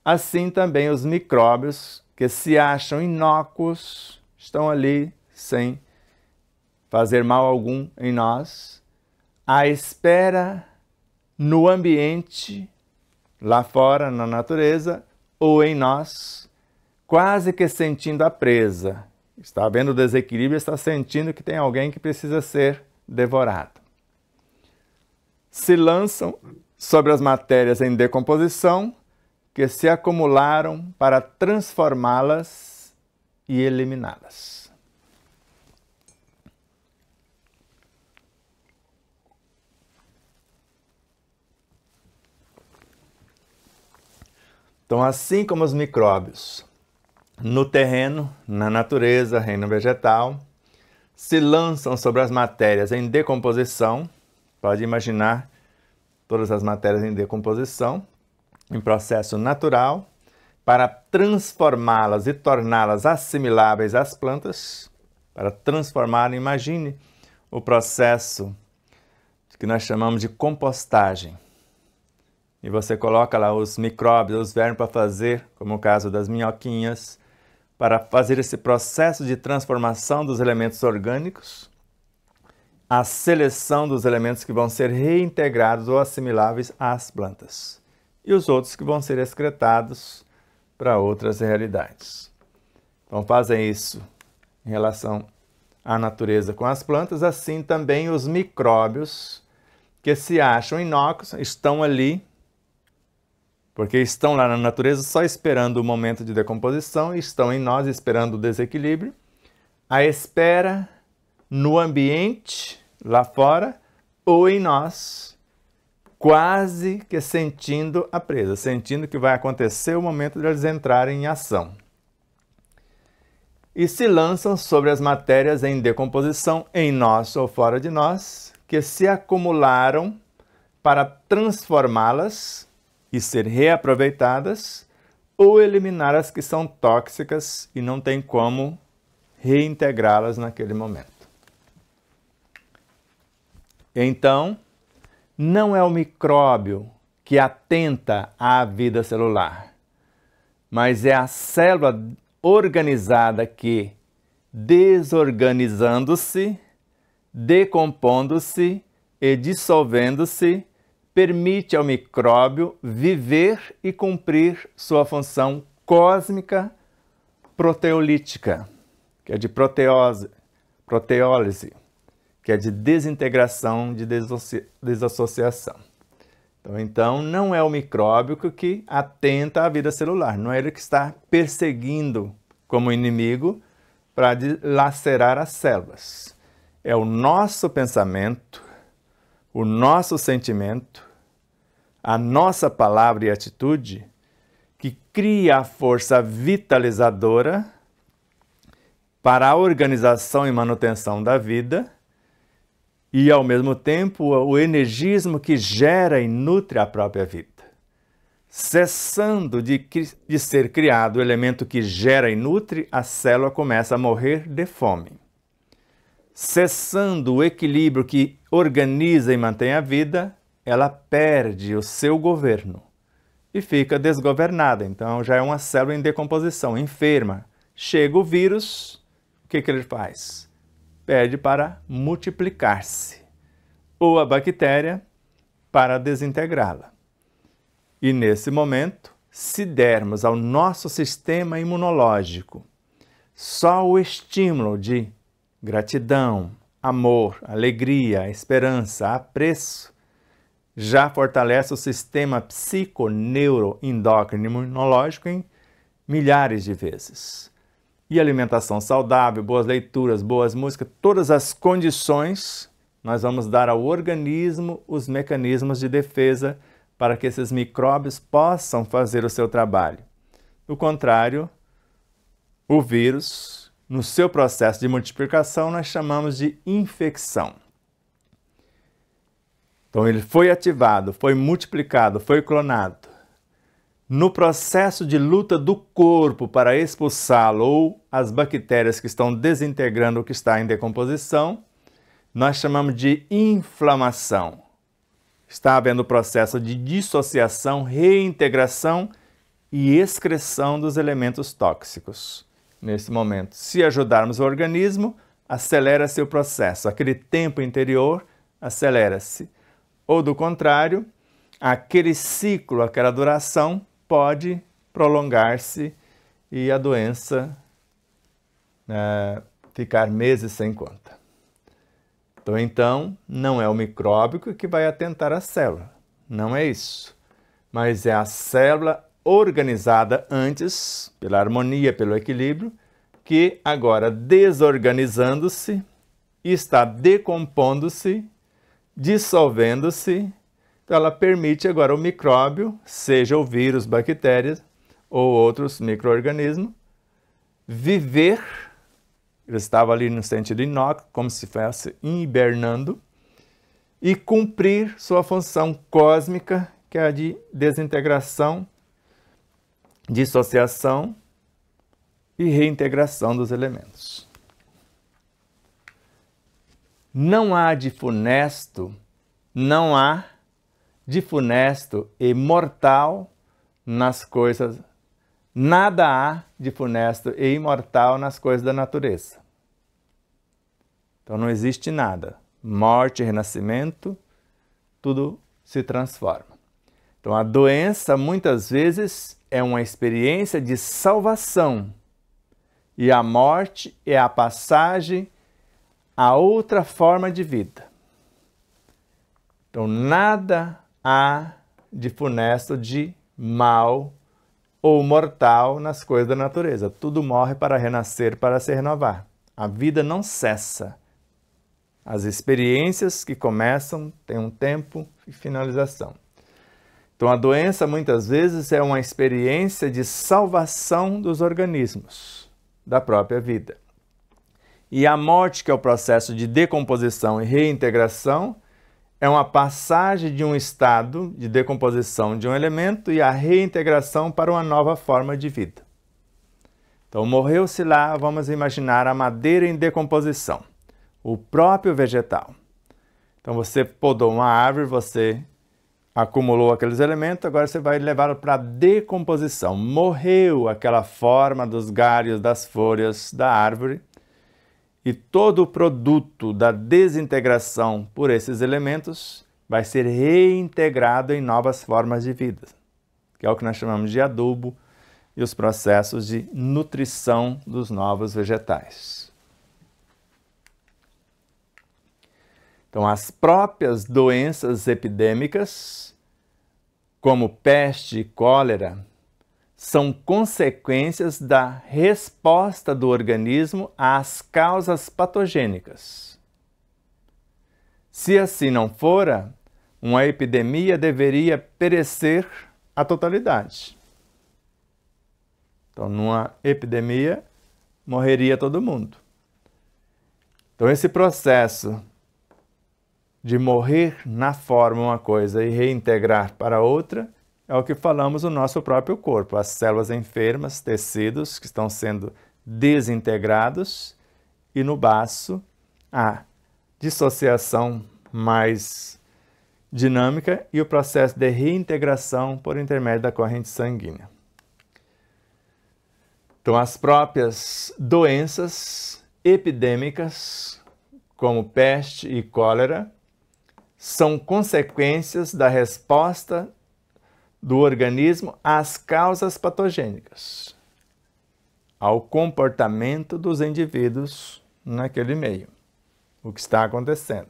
assim também os micróbios que se acham inócuos, estão ali sem fazer mal algum em nós, à espera no ambiente, lá fora, na natureza, ou em nós, quase que sentindo a presa. Está havendo desequilíbrio, está sentindo que tem alguém que precisa ser devorado. Se lançam sobre as matérias em decomposição que se acumularam para transformá-las e eliminá-las. Então, assim como os micróbios no terreno, na natureza, reino vegetal, se lançam sobre as matérias em decomposição, pode imaginar todas as matérias em decomposição, em processo natural, para transformá-las e torná-las assimiláveis às plantas, para transformar, imagine o processo que nós chamamos de compostagem. E você coloca lá os micróbios, os vermes para fazer, como o caso das minhoquinhas, para fazer esse processo de transformação dos elementos orgânicos, a seleção dos elementos que vão ser reintegrados ou assimiláveis às plantas, e os outros que vão ser excretados para outras realidades. Então fazem isso em relação à natureza com as plantas, assim também os micróbios que se acham inócuos estão ali, porque estão lá na natureza só esperando o momento de decomposição, e estão em nós esperando o desequilíbrio, à espera no ambiente, lá fora, ou em nós, quase que sentindo a presa, sentindo que vai acontecer o momento de eles entrarem em ação. E se lançam sobre as matérias em decomposição, em nós ou fora de nós, que se acumularam para transformá-las e ser reaproveitadas, ou eliminar as que são tóxicas e não tem como reintegrá-las naquele momento. Então, não é o micróbio que atenta à vida celular, mas é a célula organizada que, desorganizando-se, decompondo-se e dissolvendo-se, permite ao micróbio viver e cumprir sua função cósmica proteolítica, que é de proteólise, que é de desintegração, de desassociação. Então, não é o micróbio que atenta à vida celular, não é ele que está perseguindo como inimigo para lacerar as células. É o nosso pensamento, o nosso sentimento, a nossa palavra e atitude que cria a força vitalizadora para a organização e manutenção da vida e, ao mesmo tempo, o energismo que gera e nutre a própria vida. Cessando de ser criado o elemento que gera e nutre, a célula começa a morrer de fome. Cessando o equilíbrio que organiza e mantém a vida, ela perde o seu governo e fica desgovernada. Então já é uma célula em decomposição, enferma. Chega o vírus, o que ele faz? Pede para multiplicar-se, ou a bactéria para desintegrá-la. E nesse momento, se dermos ao nosso sistema imunológico só o estímulo de gratidão, amor, alegria, esperança, apreço, já fortalece o sistema psico-neuro-endócrino imunológico em milhares de vezes. E alimentação saudável, boas leituras, boas músicas, todas as condições, nós vamos dar ao organismo os mecanismos de defesa para que esses micróbios possam fazer o seu trabalho. Do contrário, o vírus, no seu processo de multiplicação, nós chamamos de infecção. Então ele foi ativado, foi multiplicado, foi clonado. No processo de luta do corpo para expulsá-lo ou as bactérias que estão desintegrando o que está em decomposição, nós chamamos de inflamação. Está havendo o processo de dissociação, reintegração e excreção dos elementos tóxicos. Nesse momento, se ajudarmos o organismo, acelera-se o processo. Aquele tempo interior acelera-se. Ou do contrário, aquele ciclo, aquela duração pode prolongar-se e a doença ficar meses sem conta. Então, não é o micróbio que vai atentar à célula, não é isso. Mas é a célula organizada antes, pela harmonia, pelo equilíbrio, que agora desorganizando-se, está decompondo-se, dissolvendo-se. Então, ela permite agora o micróbio, seja o vírus, bactérias ou outros micro-organismos, viver. Ele estava ali no sentido inócuo, como se fosse hibernando, e cumprir sua função cósmica, que é a de desintegração, dissociação e reintegração dos elementos. Não há de funesto e mortal nas coisas. Nada há de funesto e imortal nas coisas da natureza. Então não existe nada. Morte, renascimento, tudo se transforma. Então a doença muitas vezes é uma experiência de salvação e a morte é a passagem a outra forma de vida. Então nada há de funesto, de mal ou mortal nas coisas da natureza. Tudo morre para renascer, para se renovar. A vida não cessa. As experiências que começam têm um tempo e finalização. Então a doença muitas vezes é uma experiência de salvação dos organismos, da própria vida. E a morte, que é o processo de decomposição e reintegração, é uma passagem de um estado de decomposição de um elemento e a reintegração para uma nova forma de vida. Então, morreu-se lá, vamos imaginar a madeira em decomposição, o próprio vegetal. Então, você podou uma árvore, você acumulou aqueles elementos, agora você vai levá-lo para a decomposição. Morreu aquela forma dos galhos, das folhas da árvore, e todo o produto da desintegração por esses elementos vai ser reintegrado em novas formas de vida, que é o que nós chamamos de adubo e os processos de nutrição dos novos vegetais. Então, as próprias doenças epidêmicas, como peste e cólera, são consequências da resposta do organismo às causas patogênicas. Se assim não fora, uma epidemia deveria perecer a totalidade. Então, numa epidemia, morreria todo mundo. Então, esse processo de morrer na forma uma coisa e reintegrar para outra é o que falamos no nosso próprio corpo. As células enfermas, tecidos que estão sendo desintegrados e no baço a dissociação mais dinâmica e o processo de reintegração por intermédio da corrente sanguínea. Então, as próprias doenças epidêmicas, como peste e cólera, são consequências da resposta do organismo às causas patogênicas, ao comportamento dos indivíduos naquele meio, o que está acontecendo.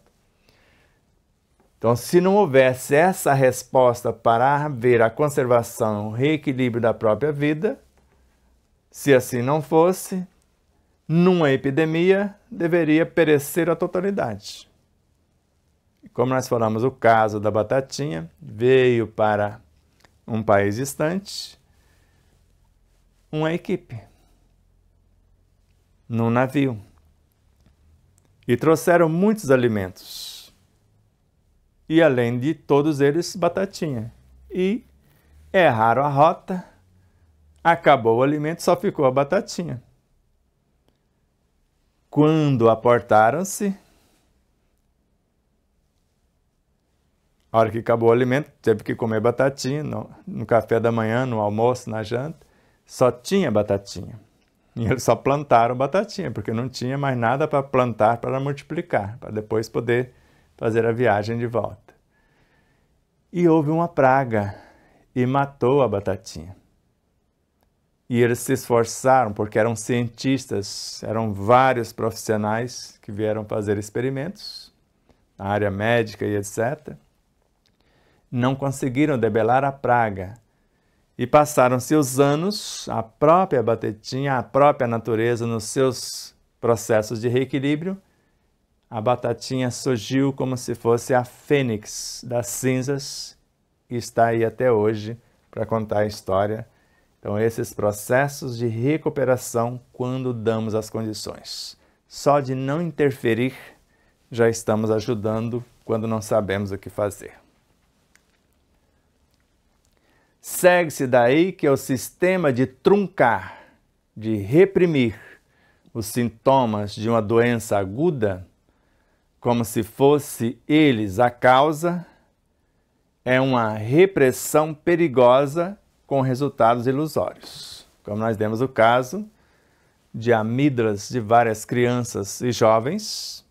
Então, se não houvesse essa resposta para haver a conservação, o reequilíbrio da própria vida, se assim não fosse, numa epidemia deveria perecer a totalidade. E como nós falamos, o caso da batatinha veio para um país distante, uma equipe. num navio e trouxeram muitos alimentos. E além de todos eles, batatinha. E erraram a rota, acabou o alimento, só ficou a batatinha. Quando aportaram-se, a hora que acabou o alimento, teve que comer batatinha no café da manhã, no almoço, na janta, só tinha batatinha. E eles só plantaram batatinha, porque não tinha mais nada para plantar, para multiplicar, para depois poder fazer a viagem de volta. E houve uma praga e matou a batatinha. E eles se esforçaram, porque eram cientistas, eram vários profissionais que vieram fazer experimentos na área médica e etc. Não conseguiram debelar a praga. E passaram-se os anos, a própria batatinha, a própria natureza, nos seus processos de reequilíbrio, a batatinha surgiu como se fosse a fênix das cinzas e está aí até hoje para contar a história. Então, esses processos de recuperação quando damos as condições. Só de não interferir, já estamos ajudando quando não sabemos o que fazer. Segue-se daí que o sistema de truncar, de reprimir os sintomas de uma doença aguda, como se fosse eles a causa, é uma repressão perigosa com resultados ilusórios. Como nós demos o caso de amígdalas de várias crianças e jovens,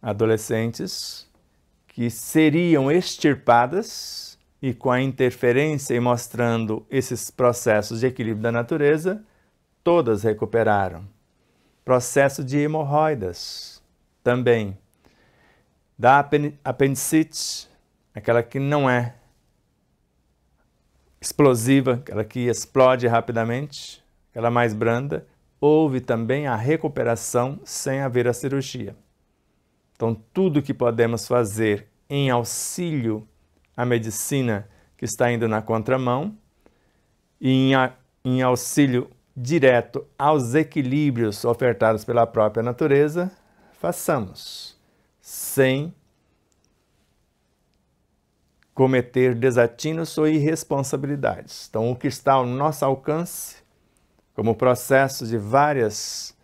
adolescentes, que seriam extirpadas e com a interferência e mostrando esses processos de equilíbrio da natureza, todas recuperaram. Processo de hemorroidas também. Da apendicite, aquela que não é explosiva, aquela que explode rapidamente, aquela mais branda, houve também a recuperação sem haver a cirurgia. Então, tudo que podemos fazer em auxílio à medicina que está indo na contramão e em auxílio direto aos equilíbrios ofertados pela própria natureza, façamos, sem cometer desatinos ou irresponsabilidades. Então, o que está ao nosso alcance, como processo de várias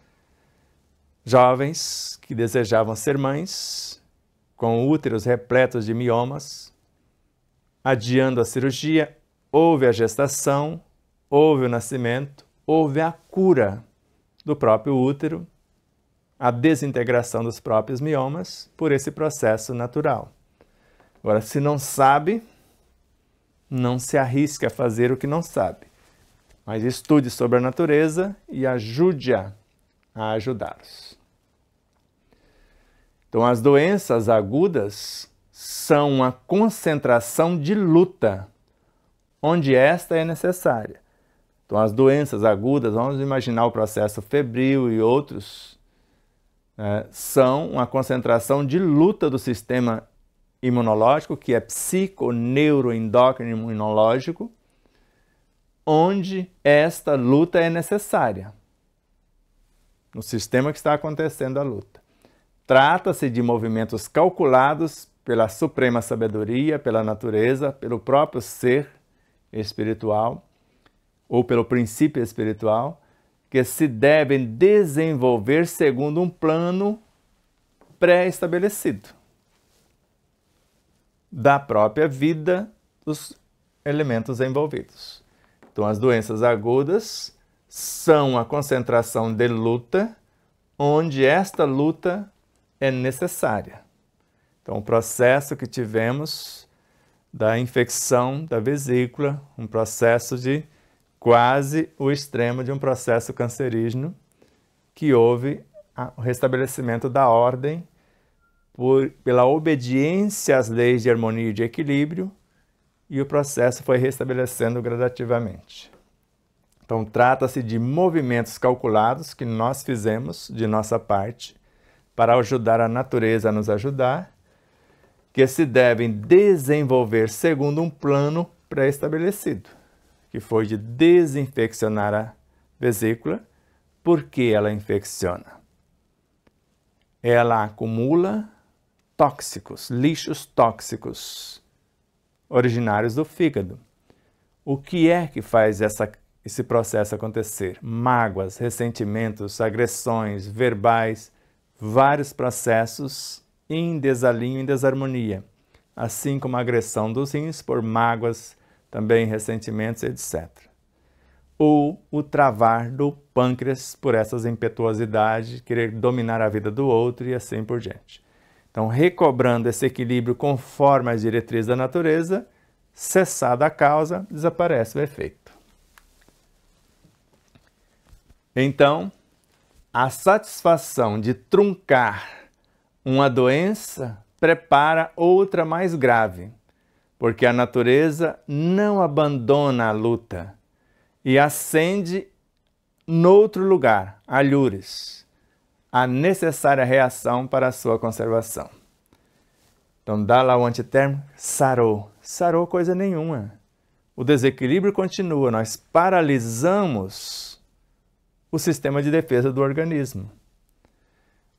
jovens que desejavam ser mães, com úteros repletos de miomas, adiando a cirurgia, houve a gestação, houve o nascimento, houve a cura do próprio útero, a desintegração dos próprios miomas por esse processo natural. Agora, se não sabe, não se arrisque a fazer o que não sabe, mas estude sobre a natureza e ajude-a a ajudá-los. Então, as doenças agudas são uma concentração de luta, onde esta é necessária. Então, as doenças agudas, vamos imaginar o processo febril e outros, são uma concentração de luta do sistema imunológico, que é psico, neuro, endócrino imunológico, onde esta luta é necessária, no sistema que está acontecendo a luta. Trata-se de movimentos calculados pela suprema sabedoria, pela natureza, pelo próprio ser espiritual, ou pelo princípio espiritual, que se devem desenvolver segundo um plano pré-estabelecido da própria vida dos elementos envolvidos. Então, as doenças agudas são a concentração de luta, onde esta luta é necessária. Então, o processo que tivemos da infecção da vesícula, um processo de quase o extremo de um processo cancerígeno, que houve o restabelecimento da ordem pela obediência às leis de harmonia e de equilíbrio, e o processo foi restabelecendo gradativamente. Então, trata-se de movimentos calculados que nós fizemos de nossa parte para ajudar a natureza a nos ajudar, que se devem desenvolver segundo um plano pré-estabelecido, que foi de desinfeccionar a vesícula, Por que ela infecciona? Ela acumula tóxicos, lixos tóxicos, originários do fígado. O que é que faz esse processo acontecer? Mágoas, ressentimentos, agressões verbais, vários processos em desalinho, em desarmonia, assim como a agressão dos rins por mágoas, também ressentimentos, etc. Ou o travar do pâncreas por essas impetuosidades, querer dominar a vida do outro e assim por diante. Então, recobrando esse equilíbrio conforme as diretrizes da natureza, cessada a causa, desaparece o efeito. Então, a satisfação de truncar uma doença prepara outra mais grave, porque a natureza não abandona a luta e acende noutro lugar, alhures, a necessária reação para a sua conservação. Então dá lá o antitérmico, sarou. Sarou coisa nenhuma. O desequilíbrio continua, nós paralisamos o sistema de defesa do organismo.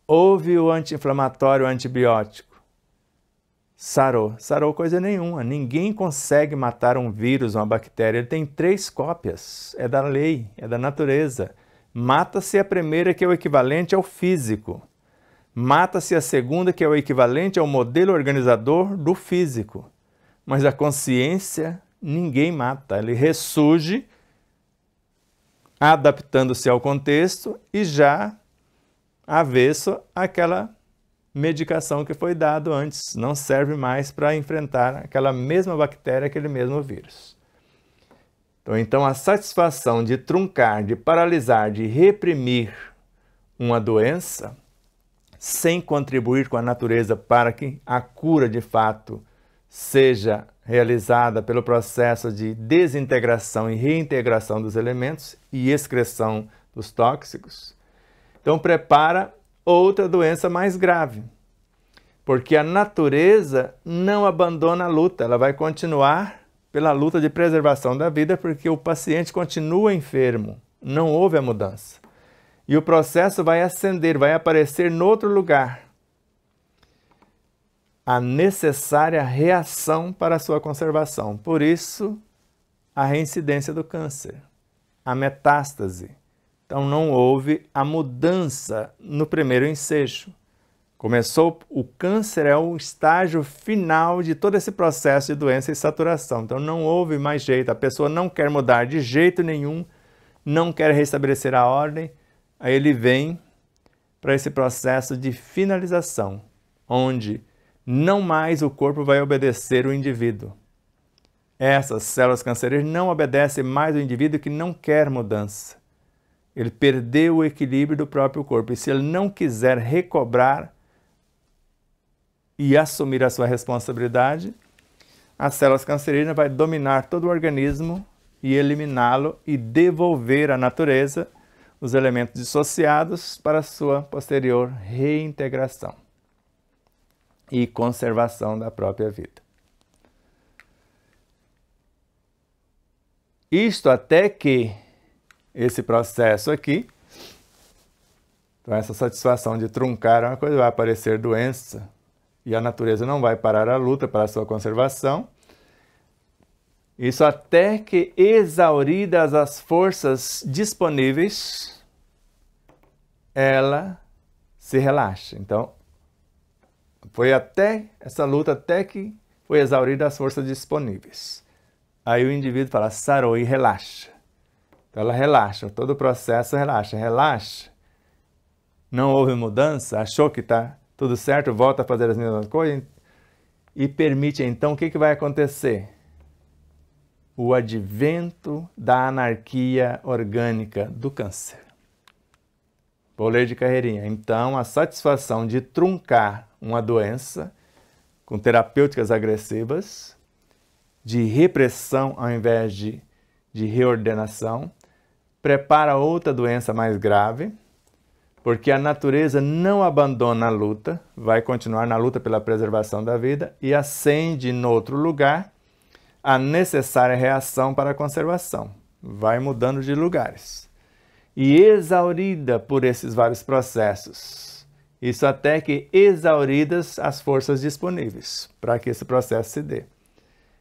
Houve o anti-inflamatório, o antibiótico. Sarou. Sarou coisa nenhuma. Ninguém consegue matar um vírus, uma bactéria. Ele tem 3 cópias. É da lei, é da natureza. Mata-se a primeira, que é o equivalente ao físico. Mata-se a segunda, que é o equivalente ao modelo organizador do físico. Mas a consciência ninguém mata. Ele ressurge, adaptando-se ao contexto e já avesso àquela medicação que foi dado antes. Não serve mais para enfrentar aquela mesma bactéria, aquele mesmo vírus. Então a satisfação de truncar, de paralisar, de reprimir uma doença, sem contribuir com a natureza para que a cura de fato seja realizada pelo processo de desintegração e reintegração dos elementos e excreção dos tóxicos, então prepara outra doença mais grave, porque a natureza não abandona a luta, ela vai continuar pela luta de preservação da vida, porque o paciente continua enfermo, não houve a mudança. E o processo vai ascender, vai aparecer em outro lugar. A necessária reação para a sua conservação. Por isso, a reincidência do câncer, a metástase. Então, não houve a mudança no primeiro ensejo. Começou, o câncer é o estágio final de todo esse processo de doença e saturação. Então, não houve mais jeito. A pessoa não quer mudar de jeito nenhum, não quer restabelecer a ordem. Aí ele vem para esse processo de finalização, onde não mais o corpo vai obedecer o indivíduo. Essas células cancerígenas não obedecem mais o indivíduo que não quer mudança. Ele perdeu o equilíbrio do próprio corpo. E se ele não quiser recobrar e assumir a sua responsabilidade, as células cancerígenas vão dominar todo o organismo e eliminá-lo e devolver à natureza os elementos dissociados para a sua posterior reintegração e conservação da própria vida. Isto até que esse processo aqui, então essa satisfação de truncar uma coisa, vai aparecer doença e a natureza não vai parar a luta para a sua conservação. Isso até que, exauridas as forças disponíveis, ela se relaxa. Então, foi até essa luta, até que foi exaurida as forças disponíveis. Aí o indivíduo fala, sarou, e relaxa. Então ela relaxa, todo o processo relaxa. Relaxa, não houve mudança, achou que está tudo certo, volta a fazer as mesmas coisas e permite então, o que vai acontecer? O advento da anarquia orgânica do câncer. Vou ler de carreirinha. Então, a satisfação de truncar uma doença com terapêuticas agressivas, de repressão ao invés de reordenação, prepara outra doença mais grave, porque a natureza não abandona a luta, vai continuar na luta pela preservação da vida e acende em outro lugar a necessária reação para a conservação. Vai mudando de lugares. e exaurida por esses vários processos. Isso até que exauridas as forças disponíveis para que esse processo se dê.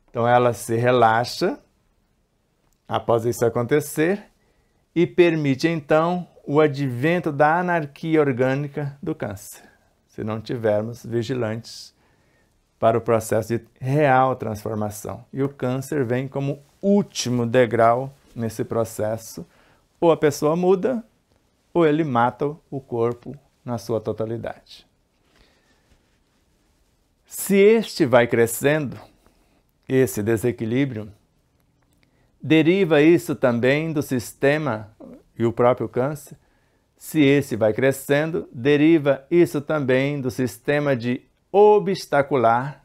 Então ela se relaxa após isso acontecer e permite então o advento da anarquia orgânica do câncer, se não tivermos vigilantes para o processo de real transformação. E o câncer vem como último degrau nesse processo. Ou a pessoa muda, ou ele mata o corpo na sua totalidade. Se este vai crescendo, esse desequilíbrio, deriva isso também do sistema, e o próprio câncer, se esse vai crescendo, deriva isso também do sistema de obstacular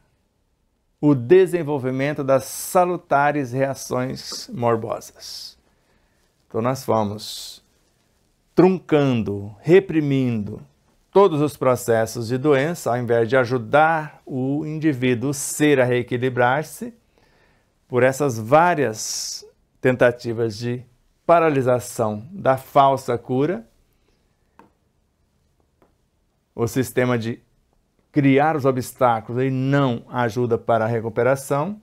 o desenvolvimento das salutares reações morbosas. Então nós vamos truncando, reprimindo todos os processos de doença, ao invés de ajudar o indivíduo, o ser, a reequilibrar-se, por essas várias tentativas de paralisação da falsa cura, o sistema de criar os obstáculos e não ajuda para a recuperação,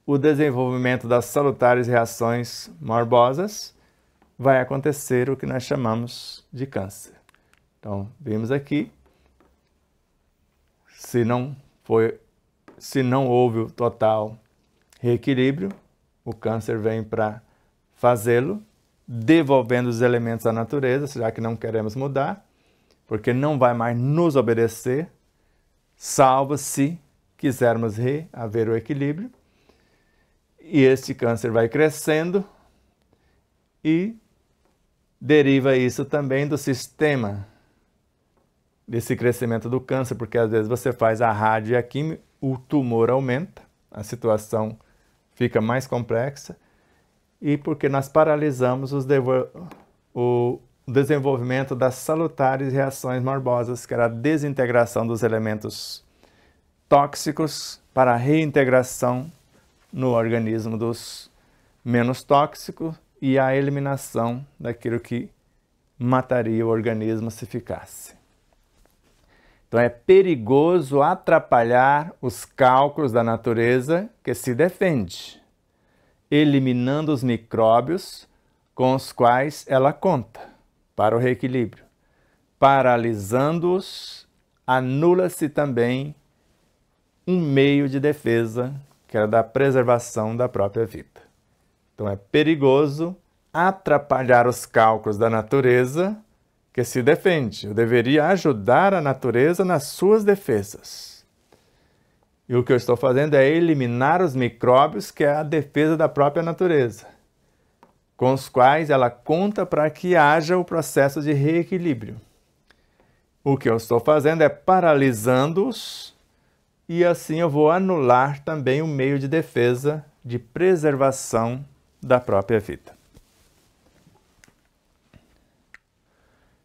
o desenvolvimento das salutares reações morbosas, vai acontecer o que nós chamamos de câncer. Então, vimos aqui, se não houve o total reequilíbrio, o câncer vem para fazê-lo, devolvendo os elementos à natureza, já que não queremos mudar, porque não vai mais nos obedecer, salvo se quisermos reaver o equilíbrio. E este câncer vai crescendo e deriva isso também do sistema desse crescimento do câncer, porque às vezes você faz a rádio e a quimio, o tumor aumenta, a situação fica mais complexa, e porque nós paralisamos o desenvolvimento das salutares reações morbosas, que era a desintegração dos elementos tóxicos para a reintegração no organismo dos menos tóxicos e a eliminação daquilo que mataria o organismo se ficasse. Então é perigoso atrapalhar os cálculos da natureza que se defende, eliminando os micróbios com os quais ela conta para o reequilíbrio. Paralisando-os, anula-se também um meio de defesa, que era da preservação da própria vida. Então é perigoso atrapalhar os cálculos da natureza que se defende. Eu deveria ajudar a natureza nas suas defesas. E o que eu estou fazendo é eliminar os micróbios, que é a defesa da própria natureza, com os quais ela conta para que haja o processo de reequilíbrio. O que eu estou fazendo é paralisando-os, e assim eu vou anular também o meio de defesa, de preservação da própria vida.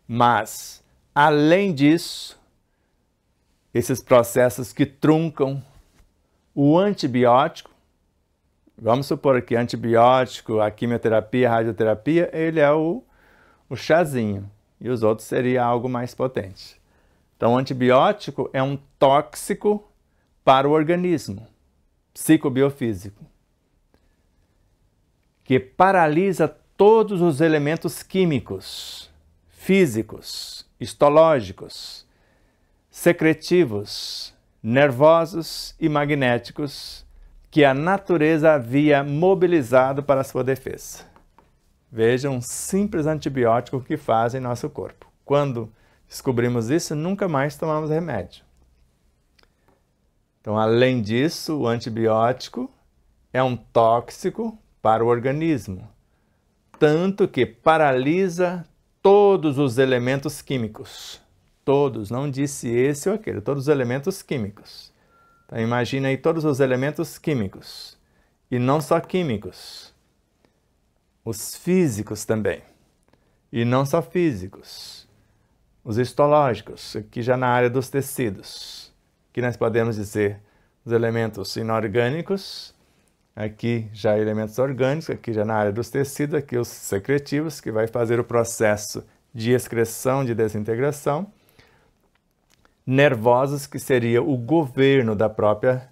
Mas, além disso, esses processos que truncam o antibiótico, vamos supor que antibiótico, a quimioterapia, a radioterapia, ele é o chazinho, e os outros seria algo mais potente. Então, o antibiótico é um tóxico para o organismo psicobiofísico, que paralisa todos os elementos químicos, físicos, histológicos, secretivos, nervosos e magnéticos que a natureza havia mobilizado para a sua defesa. Veja um simples antibiótico que faz em nosso corpo. Quando descobrimos isso, nunca mais tomamos remédio. Então, além disso, o antibiótico é um tóxico para o organismo, tanto que paralisa todos os elementos químicos. Todos, não disse esse ou aquele, todos os elementos químicos. Então, imagina aí todos os elementos químicos. E não só químicos, os físicos também. E não só físicos, os histológicos, aqui já na área dos tecidos, que nós podemos dizer os elementos inorgânicos Aqui já elementos orgânicos, aqui já na área dos tecidos, aqui os secretivos, que vai fazer o processo de excreção, de desintegração. Nervosos, que seria o governo da própria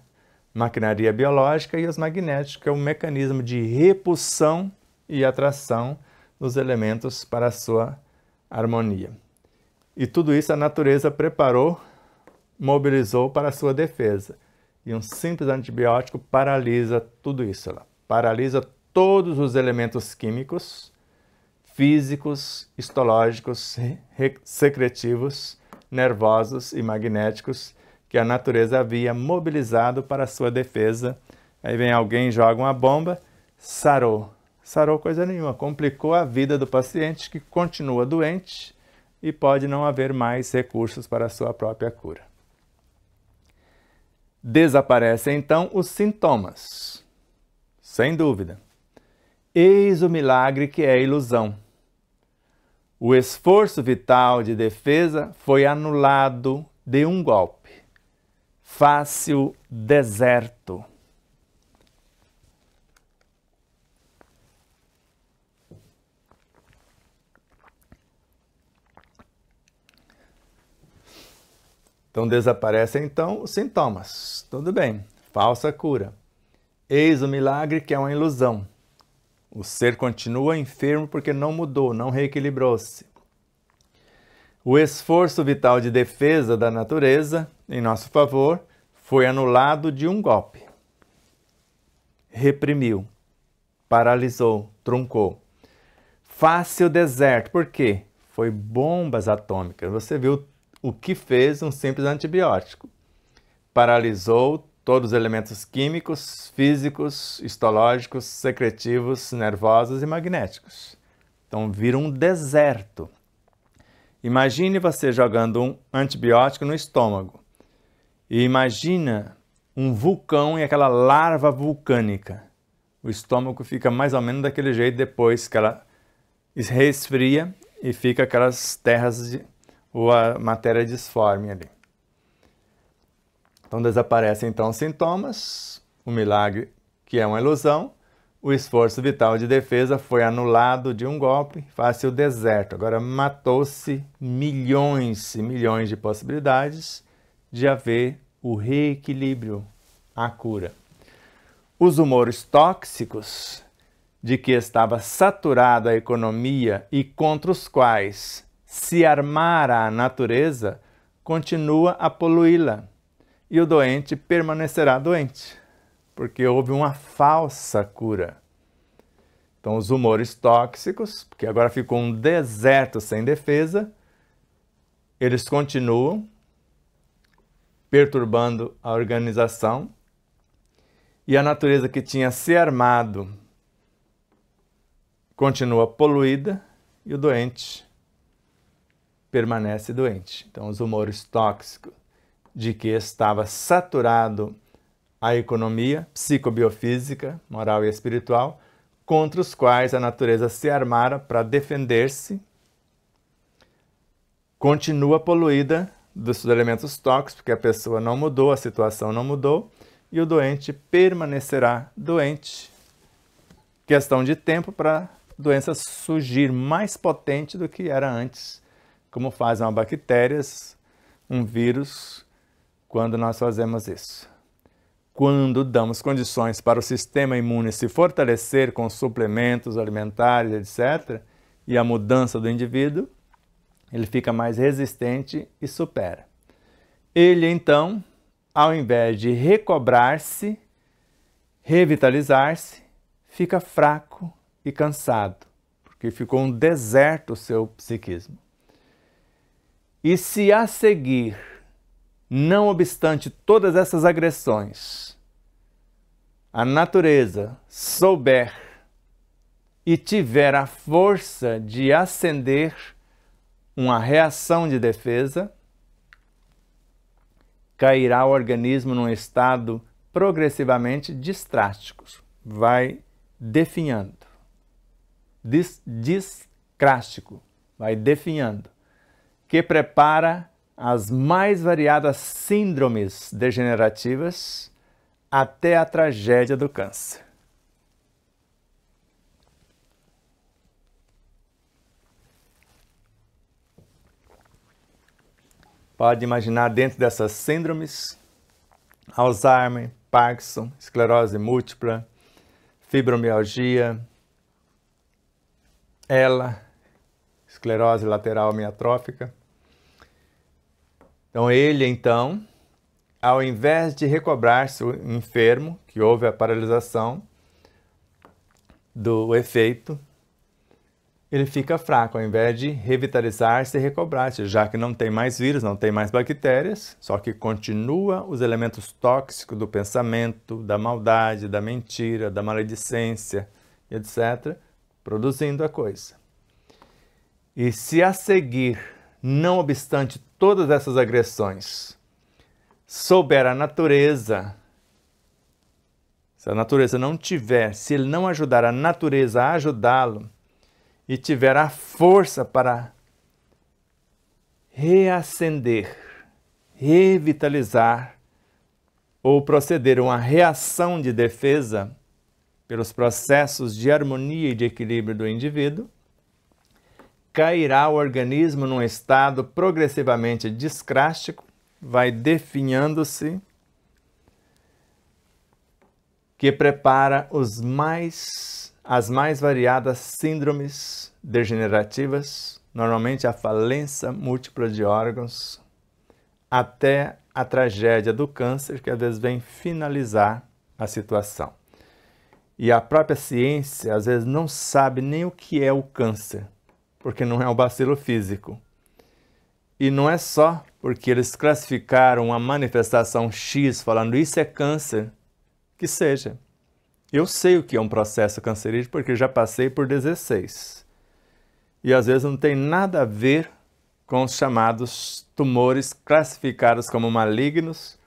maquinaria biológica, e os magnéticos, que é o mecanismo de repulsão e atração dos elementos para a sua harmonia. E tudo isso a natureza preparou, mobilizou para a sua defesa. E um simples antibiótico paralisa tudo isso. Ela paralisa todos os elementos químicos, físicos, histológicos, secretivos, nervosos e magnéticos que a natureza havia mobilizado para a sua defesa. Aí vem alguém, joga uma bomba, sarou. Sarou coisa nenhuma, complicou a vida do paciente, que continua doente e pode não haver mais recursos para a sua própria cura. Desaparecem então os sintomas, sem dúvida. Eis o milagre que é a ilusão. O esforço vital de defesa foi anulado de um golpe. Fácil deserto. Então desaparecem então os sintomas. Tudo bem, falsa cura. Eis o milagre que é uma ilusão. O ser continua enfermo porque não mudou, não reequilibrou-se. O esforço vital de defesa da natureza, em nosso favor, foi anulado de um golpe. Reprimiu, paralisou, truncou. Fácil deserto. Por quê? Foi bombas atômicas. Você viu o que fez um simples antibiótico? Paralisou todos os elementos químicos, físicos, histológicos, secretivos, nervosos e magnéticos. Então vira um deserto. Imagine você jogando um antibiótico no estômago. E imagina um vulcão e aquela larva vulcânica. O estômago fica mais ou menos daquele jeito depois que ela resfria e fica aquelas terras ou a matéria disforme ali. Então desaparecem então os sintomas, o milagre que é uma ilusão, o esforço vital de defesa foi anulado de um golpe, fácil deserto. Agora matou-se milhões e milhões de possibilidades de haver o reequilíbrio, a cura. Os humores tóxicos, de que estava saturada a economia e contra os quais se armara a natureza, continua a poluí-la, e o doente permanecerá doente, porque houve uma falsa cura. Então os humores tóxicos, porque agora ficou um deserto sem defesa, eles continuam perturbando a organização, e a natureza que tinha se armado continua poluída, e o doente permanece doente. Então os humores tóxicos, de que estava saturado a economia psicobiofísica, moral e espiritual, contra os quais a natureza se armara para defender-se, continua poluída dos elementos tóxicos, porque a pessoa não mudou, a situação não mudou, e o doente permanecerá doente. Questão de tempo para a doença surgir mais potente do que era antes, como fazem as bactérias, um vírus, quando nós fazemos isso. Quando damos condições para o sistema imune se fortalecer com suplementos alimentares, etc., e a mudança do indivíduo, ele fica mais resistente e supera. Ele, então, ao invés de recobrar-se, revitalizar-se, fica fraco e cansado, porque ficou um deserto o seu psiquismo. E se a seguir, não obstante todas essas agressões, a natureza souber e tiver a força de acender uma reação de defesa, cairá o organismo num estado progressivamente distrástico, vai definhando, discrástico, vai definhando, que prepara as mais variadas síndromes degenerativas até a tragédia do câncer. Pode imaginar dentro dessas síndromes, Alzheimer, Parkinson, esclerose múltipla, fibromialgia, ELA, esclerose lateral amiotrófica. Então ele, ao invés de recobrar-se o enfermo, que houve a paralisação do efeito, ele fica fraco, ao invés de revitalizar-se e recobrar-se, já que não tem mais vírus, não tem mais bactérias, só que continua os elementos tóxicos do pensamento, da maldade, da mentira, da maledicência, etc., produzindo a coisa. E se a seguir, não obstante todas essas agressões, souber a natureza, se a natureza não tiver, se ele não ajudar a natureza a ajudá-lo, e tiver a força para reacender, revitalizar ou proceder a uma reação de defesa pelos processos de harmonia e de equilíbrio do indivíduo, cairá o organismo num estado progressivamente discrástico, vai definhando-se, que prepara as mais variadas síndromes degenerativas, normalmente a falência múltipla de órgãos, até a tragédia do câncer, que às vezes vem finalizar a situação. E a própria ciência, às vezes, não sabe nem o que é o câncer, porque não é um bacilo físico. E não é só porque eles classificaram uma manifestação X, falando isso é câncer, que seja. Eu sei o que é um processo cancerígeno porque já passei por 16. E às vezes não tem nada a ver com os chamados tumores classificados como malignos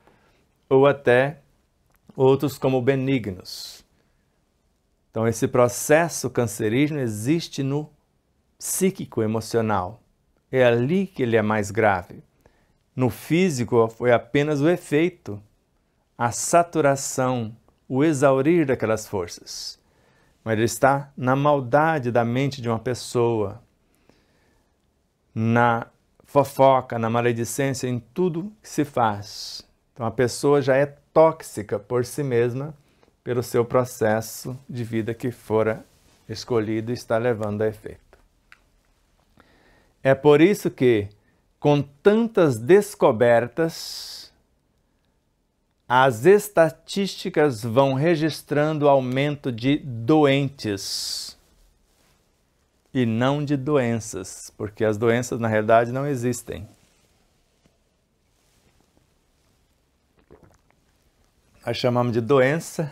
ou até outros como benignos. Então esse processo cancerígeno existe no psíquico emocional. É ali que ele é mais grave. No físico foi apenas o efeito, a saturação, o exaurir daquelas forças. Mas ele está na maldade da mente de uma pessoa, na fofoca, na maledicência, em tudo que se faz. Então a pessoa já é tóxica por si mesma, pelo seu processo de vida que fora escolhido e está levando a efeito. É por isso que, com tantas descobertas, as estatísticas vão registrando aumento de doentes e não de doenças, porque as doenças na realidade não existem. Nós chamamos de doença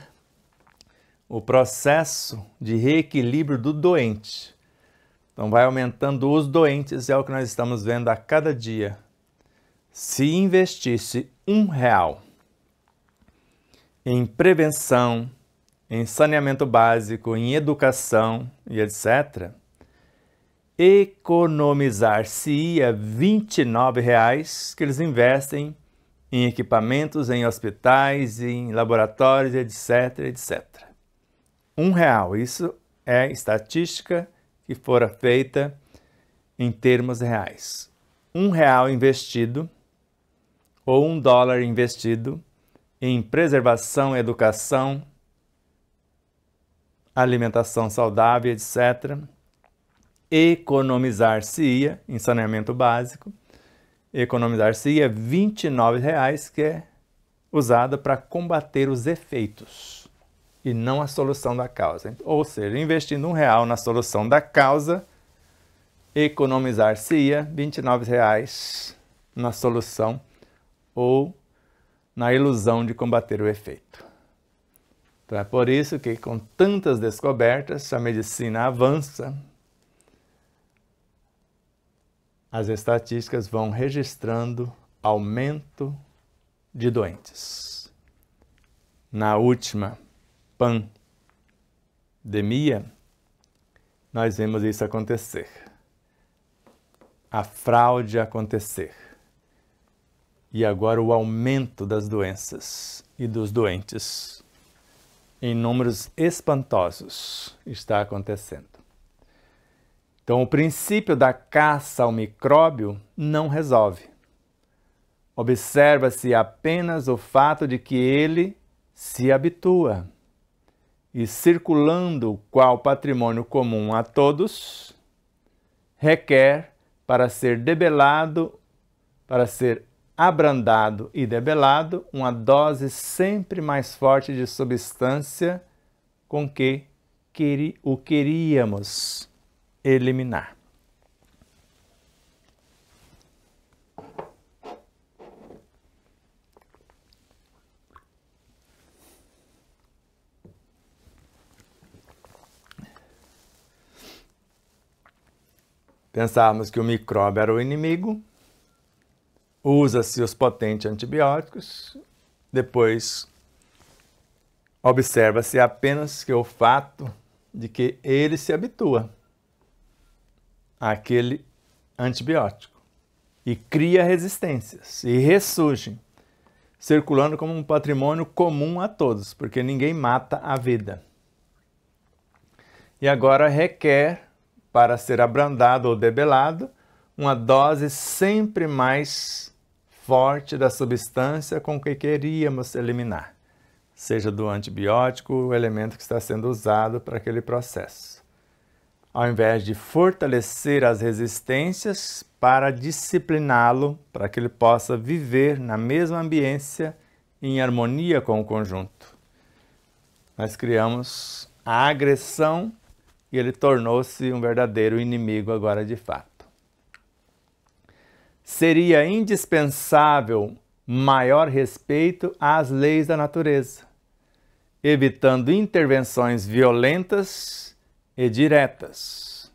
o processo de reequilíbrio do doente. Então vai aumentando os doentes, é o que nós estamos vendo a cada dia. Se investisse R$1 em prevenção, em saneamento básico, em educação e etc., economizar-se-ia R$29 que eles investem em equipamentos, em hospitais, em laboratórios, etc., etc. R$1, isso é estatística que fora feita em termos reais. R$1 investido ou $1 investido em preservação, educação, alimentação saudável, etc., economizar-se-ia em saneamento básico, economizar-se-ia R$29, que é usado para combater os efeitos e não a solução da causa. Ou seja, investindo R$1 na solução da causa, economizar-se-ia R$29 na solução ou na ilusão de combater o efeito. Então é por isso que, com tantas descobertas, a medicina avança, as estatísticas vão registrando aumento de doentes. Na última pandemia, nós vimos isso acontecer. A fraude acontecer. E agora o aumento das doenças e dos doentes em números espantosos está acontecendo. Então, o princípio da caça ao micróbio não resolve. Observa-se apenas o fato de que ele se habitua e, circulando qual patrimônio comum a todos, requer, para ser debelado, para ser abrandado e debelado, uma dose sempre mais forte de substância com que o queríamos eliminar. Pensávamos que o micróbio era o inimigo, usa-se os potentes antibióticos, depois observa-se apenas que o fato de que ele se habitua àquele antibiótico e cria resistências e ressurgem, circulando como um patrimônio comum a todos, porque ninguém mata a vida. E agora requer, para ser abrandado ou debelado, uma dose sempre mais forte da substância com que queríamos eliminar, seja do antibiótico, o elemento que está sendo usado para aquele processo. Ao invés de fortalecer as resistências para discipliná-lo, para que ele possa viver na mesma ambiência em harmonia com o conjunto. Nós criamos a agressão e ele tornou-se um verdadeiro inimigo agora de fato. Seria indispensável maior respeito às leis da natureza, evitando intervenções violentas e diretas.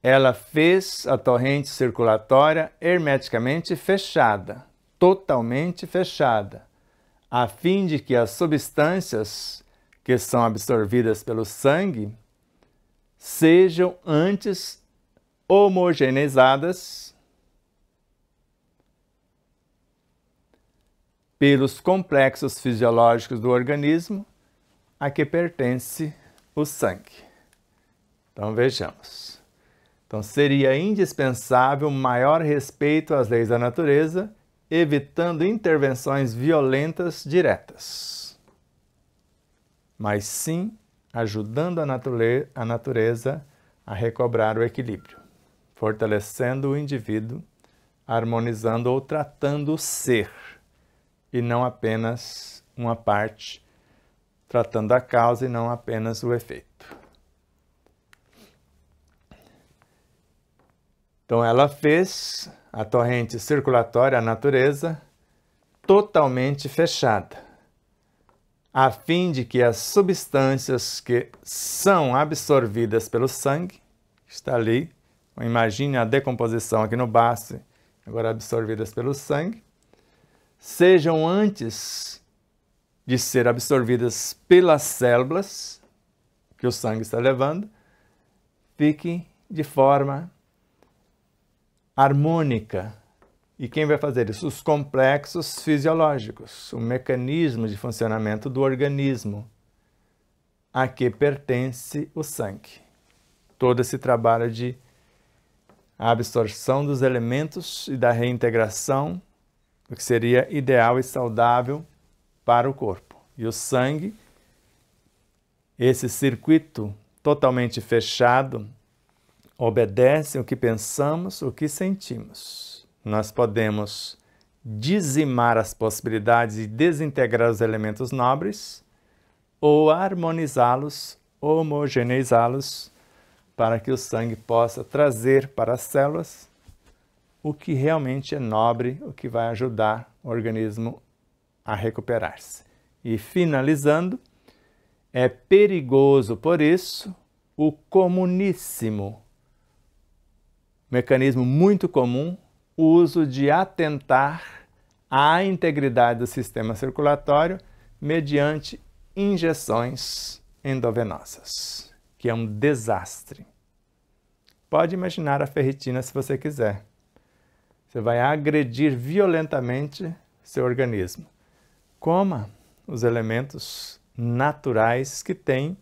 Ela fez a torrente circulatória hermeticamente fechada, totalmente fechada, a fim de que as substâncias que são absorvidas pelo sangue sejam antes homogeneizadas pelos complexos fisiológicos do organismo a que pertence o sangue. Então vejamos. Então seria indispensável maior respeito às leis da natureza, evitando intervenções violentas diretas, mas sim ajudando a natureza a recobrar o equilíbrio, fortalecendo o indivíduo, harmonizando ou tratando o ser, e não apenas uma parte, tratando a causa e não apenas o efeito. Então ela fez a torrente circulatória, a natureza, totalmente fechada, a fim de que as substâncias que são absorvidas pelo sangue, está ali, imagine a decomposição aqui no baço, agora absorvidas pelo sangue, sejam antes de ser absorvidas pelas células que o sangue está levando, fiquem de forma harmônica. E quem vai fazer isso? Os complexos fisiológicos, o mecanismo de funcionamento do organismo a que pertence o sangue. Todo esse trabalho de absorção dos elementos e da reintegração, o que seria ideal e saudável para o corpo. E o sangue, esse circuito totalmente fechado, obedece o que pensamos, o que sentimos. Nós podemos dizimar as possibilidades e desintegrar os elementos nobres ou harmonizá-los, homogeneizá-los, para que o sangue possa trazer para as células o que realmente é nobre, o que vai ajudar o organismo a recuperar-se. E finalizando, é perigoso, por isso, o comuníssimo mecanismo muito comum, o uso de atentar à integridade do sistema circulatório mediante injeções endovenosas, que é um desastre. Pode imaginar a ferritina se você quiser. Você vai agredir violentamente seu organismo. Coma os elementos naturais que tem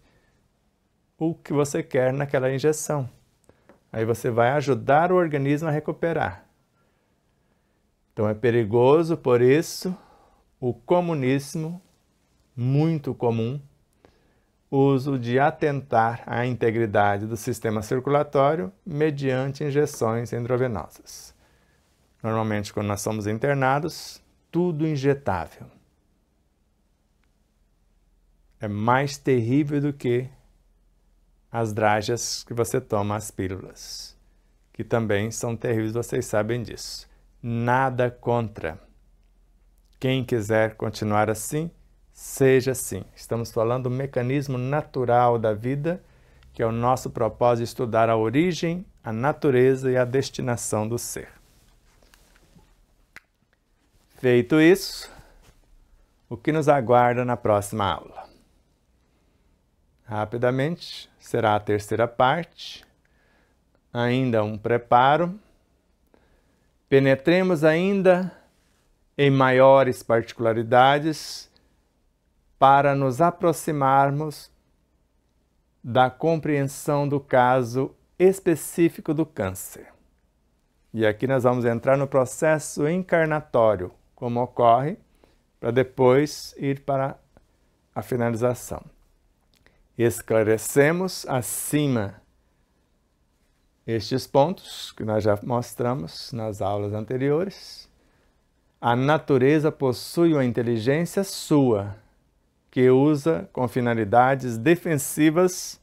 o que você quer naquela injeção. Aí você vai ajudar o organismo a recuperar. Então é perigoso, por isso, o comunismo, muito comum, uso de atentar à integridade do sistema circulatório mediante injeções endrovenosas. Normalmente, quando nós somos internados, tudo injetável. É mais terrível do que as drágeas que você toma, as pílulas, que também são terríveis, vocês sabem disso. Nada contra. Quem quiser continuar assim, seja assim. Estamos falando do mecanismo natural da vida, que é o nosso propósito de estudar a origem, a natureza e a destinação do ser. Feito isso, o que nos aguarda na próxima aula? Rapidamente, será a terceira parte, ainda um preparo. Penetremos ainda em maiores particularidades para nos aproximarmos da compreensão do caso específico do câncer. E aqui nós vamos entrar no processo encarnatório, como ocorre, para depois ir para a finalização. Esclarecemos acima estes pontos que nós já mostramos nas aulas anteriores. A natureza possui uma inteligência sua, que usa com finalidades defensivas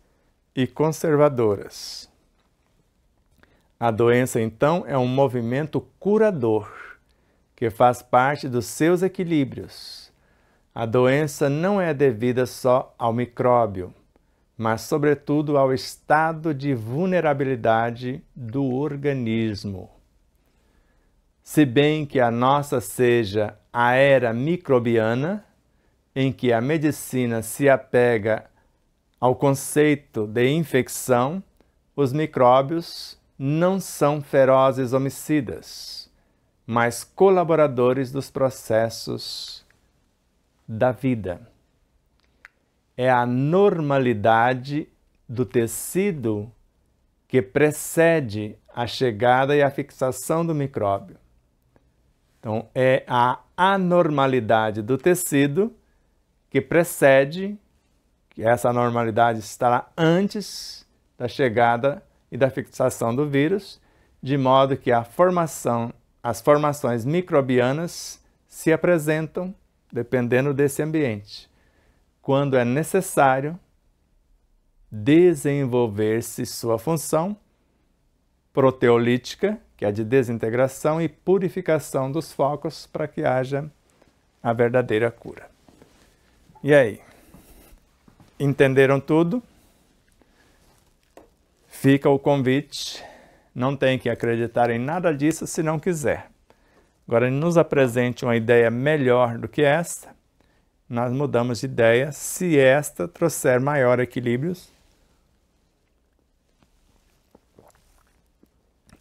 e conservadoras. A doença, então, é um movimento curador, que faz parte dos seus equilíbrios. A doença não é devida só ao micróbio, mas, sobretudo, ao estado de vulnerabilidade do organismo. Se bem que a nossa seja a era microbiana, em que a medicina se apega ao conceito de infecção, os micróbios não são ferozes homicidas, mas colaboradores dos processos da vida. É a normalidade do tecido que precede a chegada e a fixação do micróbio. Então, é a anormalidade do tecido que precede, que essa anormalidade estará antes da chegada e da fixação do vírus, de modo que as formações microbianas se apresentam dependendo desse ambiente, quando é necessário desenvolver-se sua função proteolítica, que é de desintegração e purificação dos focos para que haja a verdadeira cura. E aí? Entenderam tudo? Fica o convite. Não tem que acreditar em nada disso se não quiser. Agora, nos apresente uma ideia melhor do que esta. Nós mudamos de ideia se esta trouxer maior equilíbrios,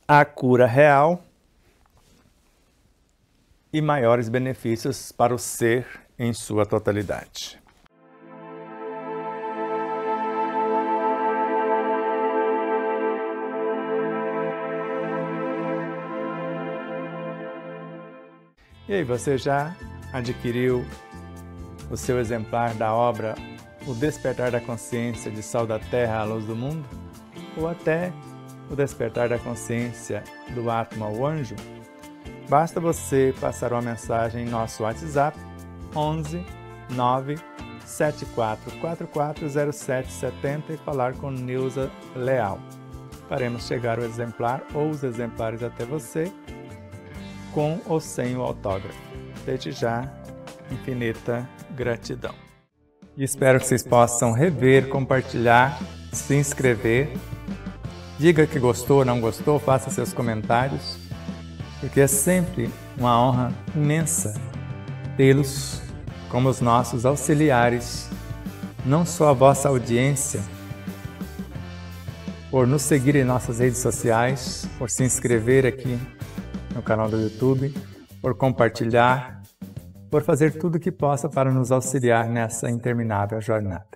a cura real e maiores benefícios para o ser em sua totalidade. E aí, você já adquiriu o seu exemplar da obra O Despertar da Consciência de Sal da Terra à Luz do Mundo? Ou até O Despertar da Consciência do Átomo ao Anjo? Basta você passar uma mensagem em nosso WhatsApp 11 9 74440770 e falar com Neuza Leal. Faremos chegar o exemplar ou os exemplares até você, com ou sem o autógrafo. Desde já, infinita gratidão. E espero que vocês possam rever, compartilhar, se inscrever. Diga que gostou ou não gostou, faça seus comentários, porque é sempre uma honra imensa tê-los como os nossos auxiliares, não só a vossa audiência, por nos seguir em nossas redes sociais, por se inscrever aqui no canal do YouTube, por compartilhar, por fazer tudo o que possa para nos auxiliar nessa interminável jornada.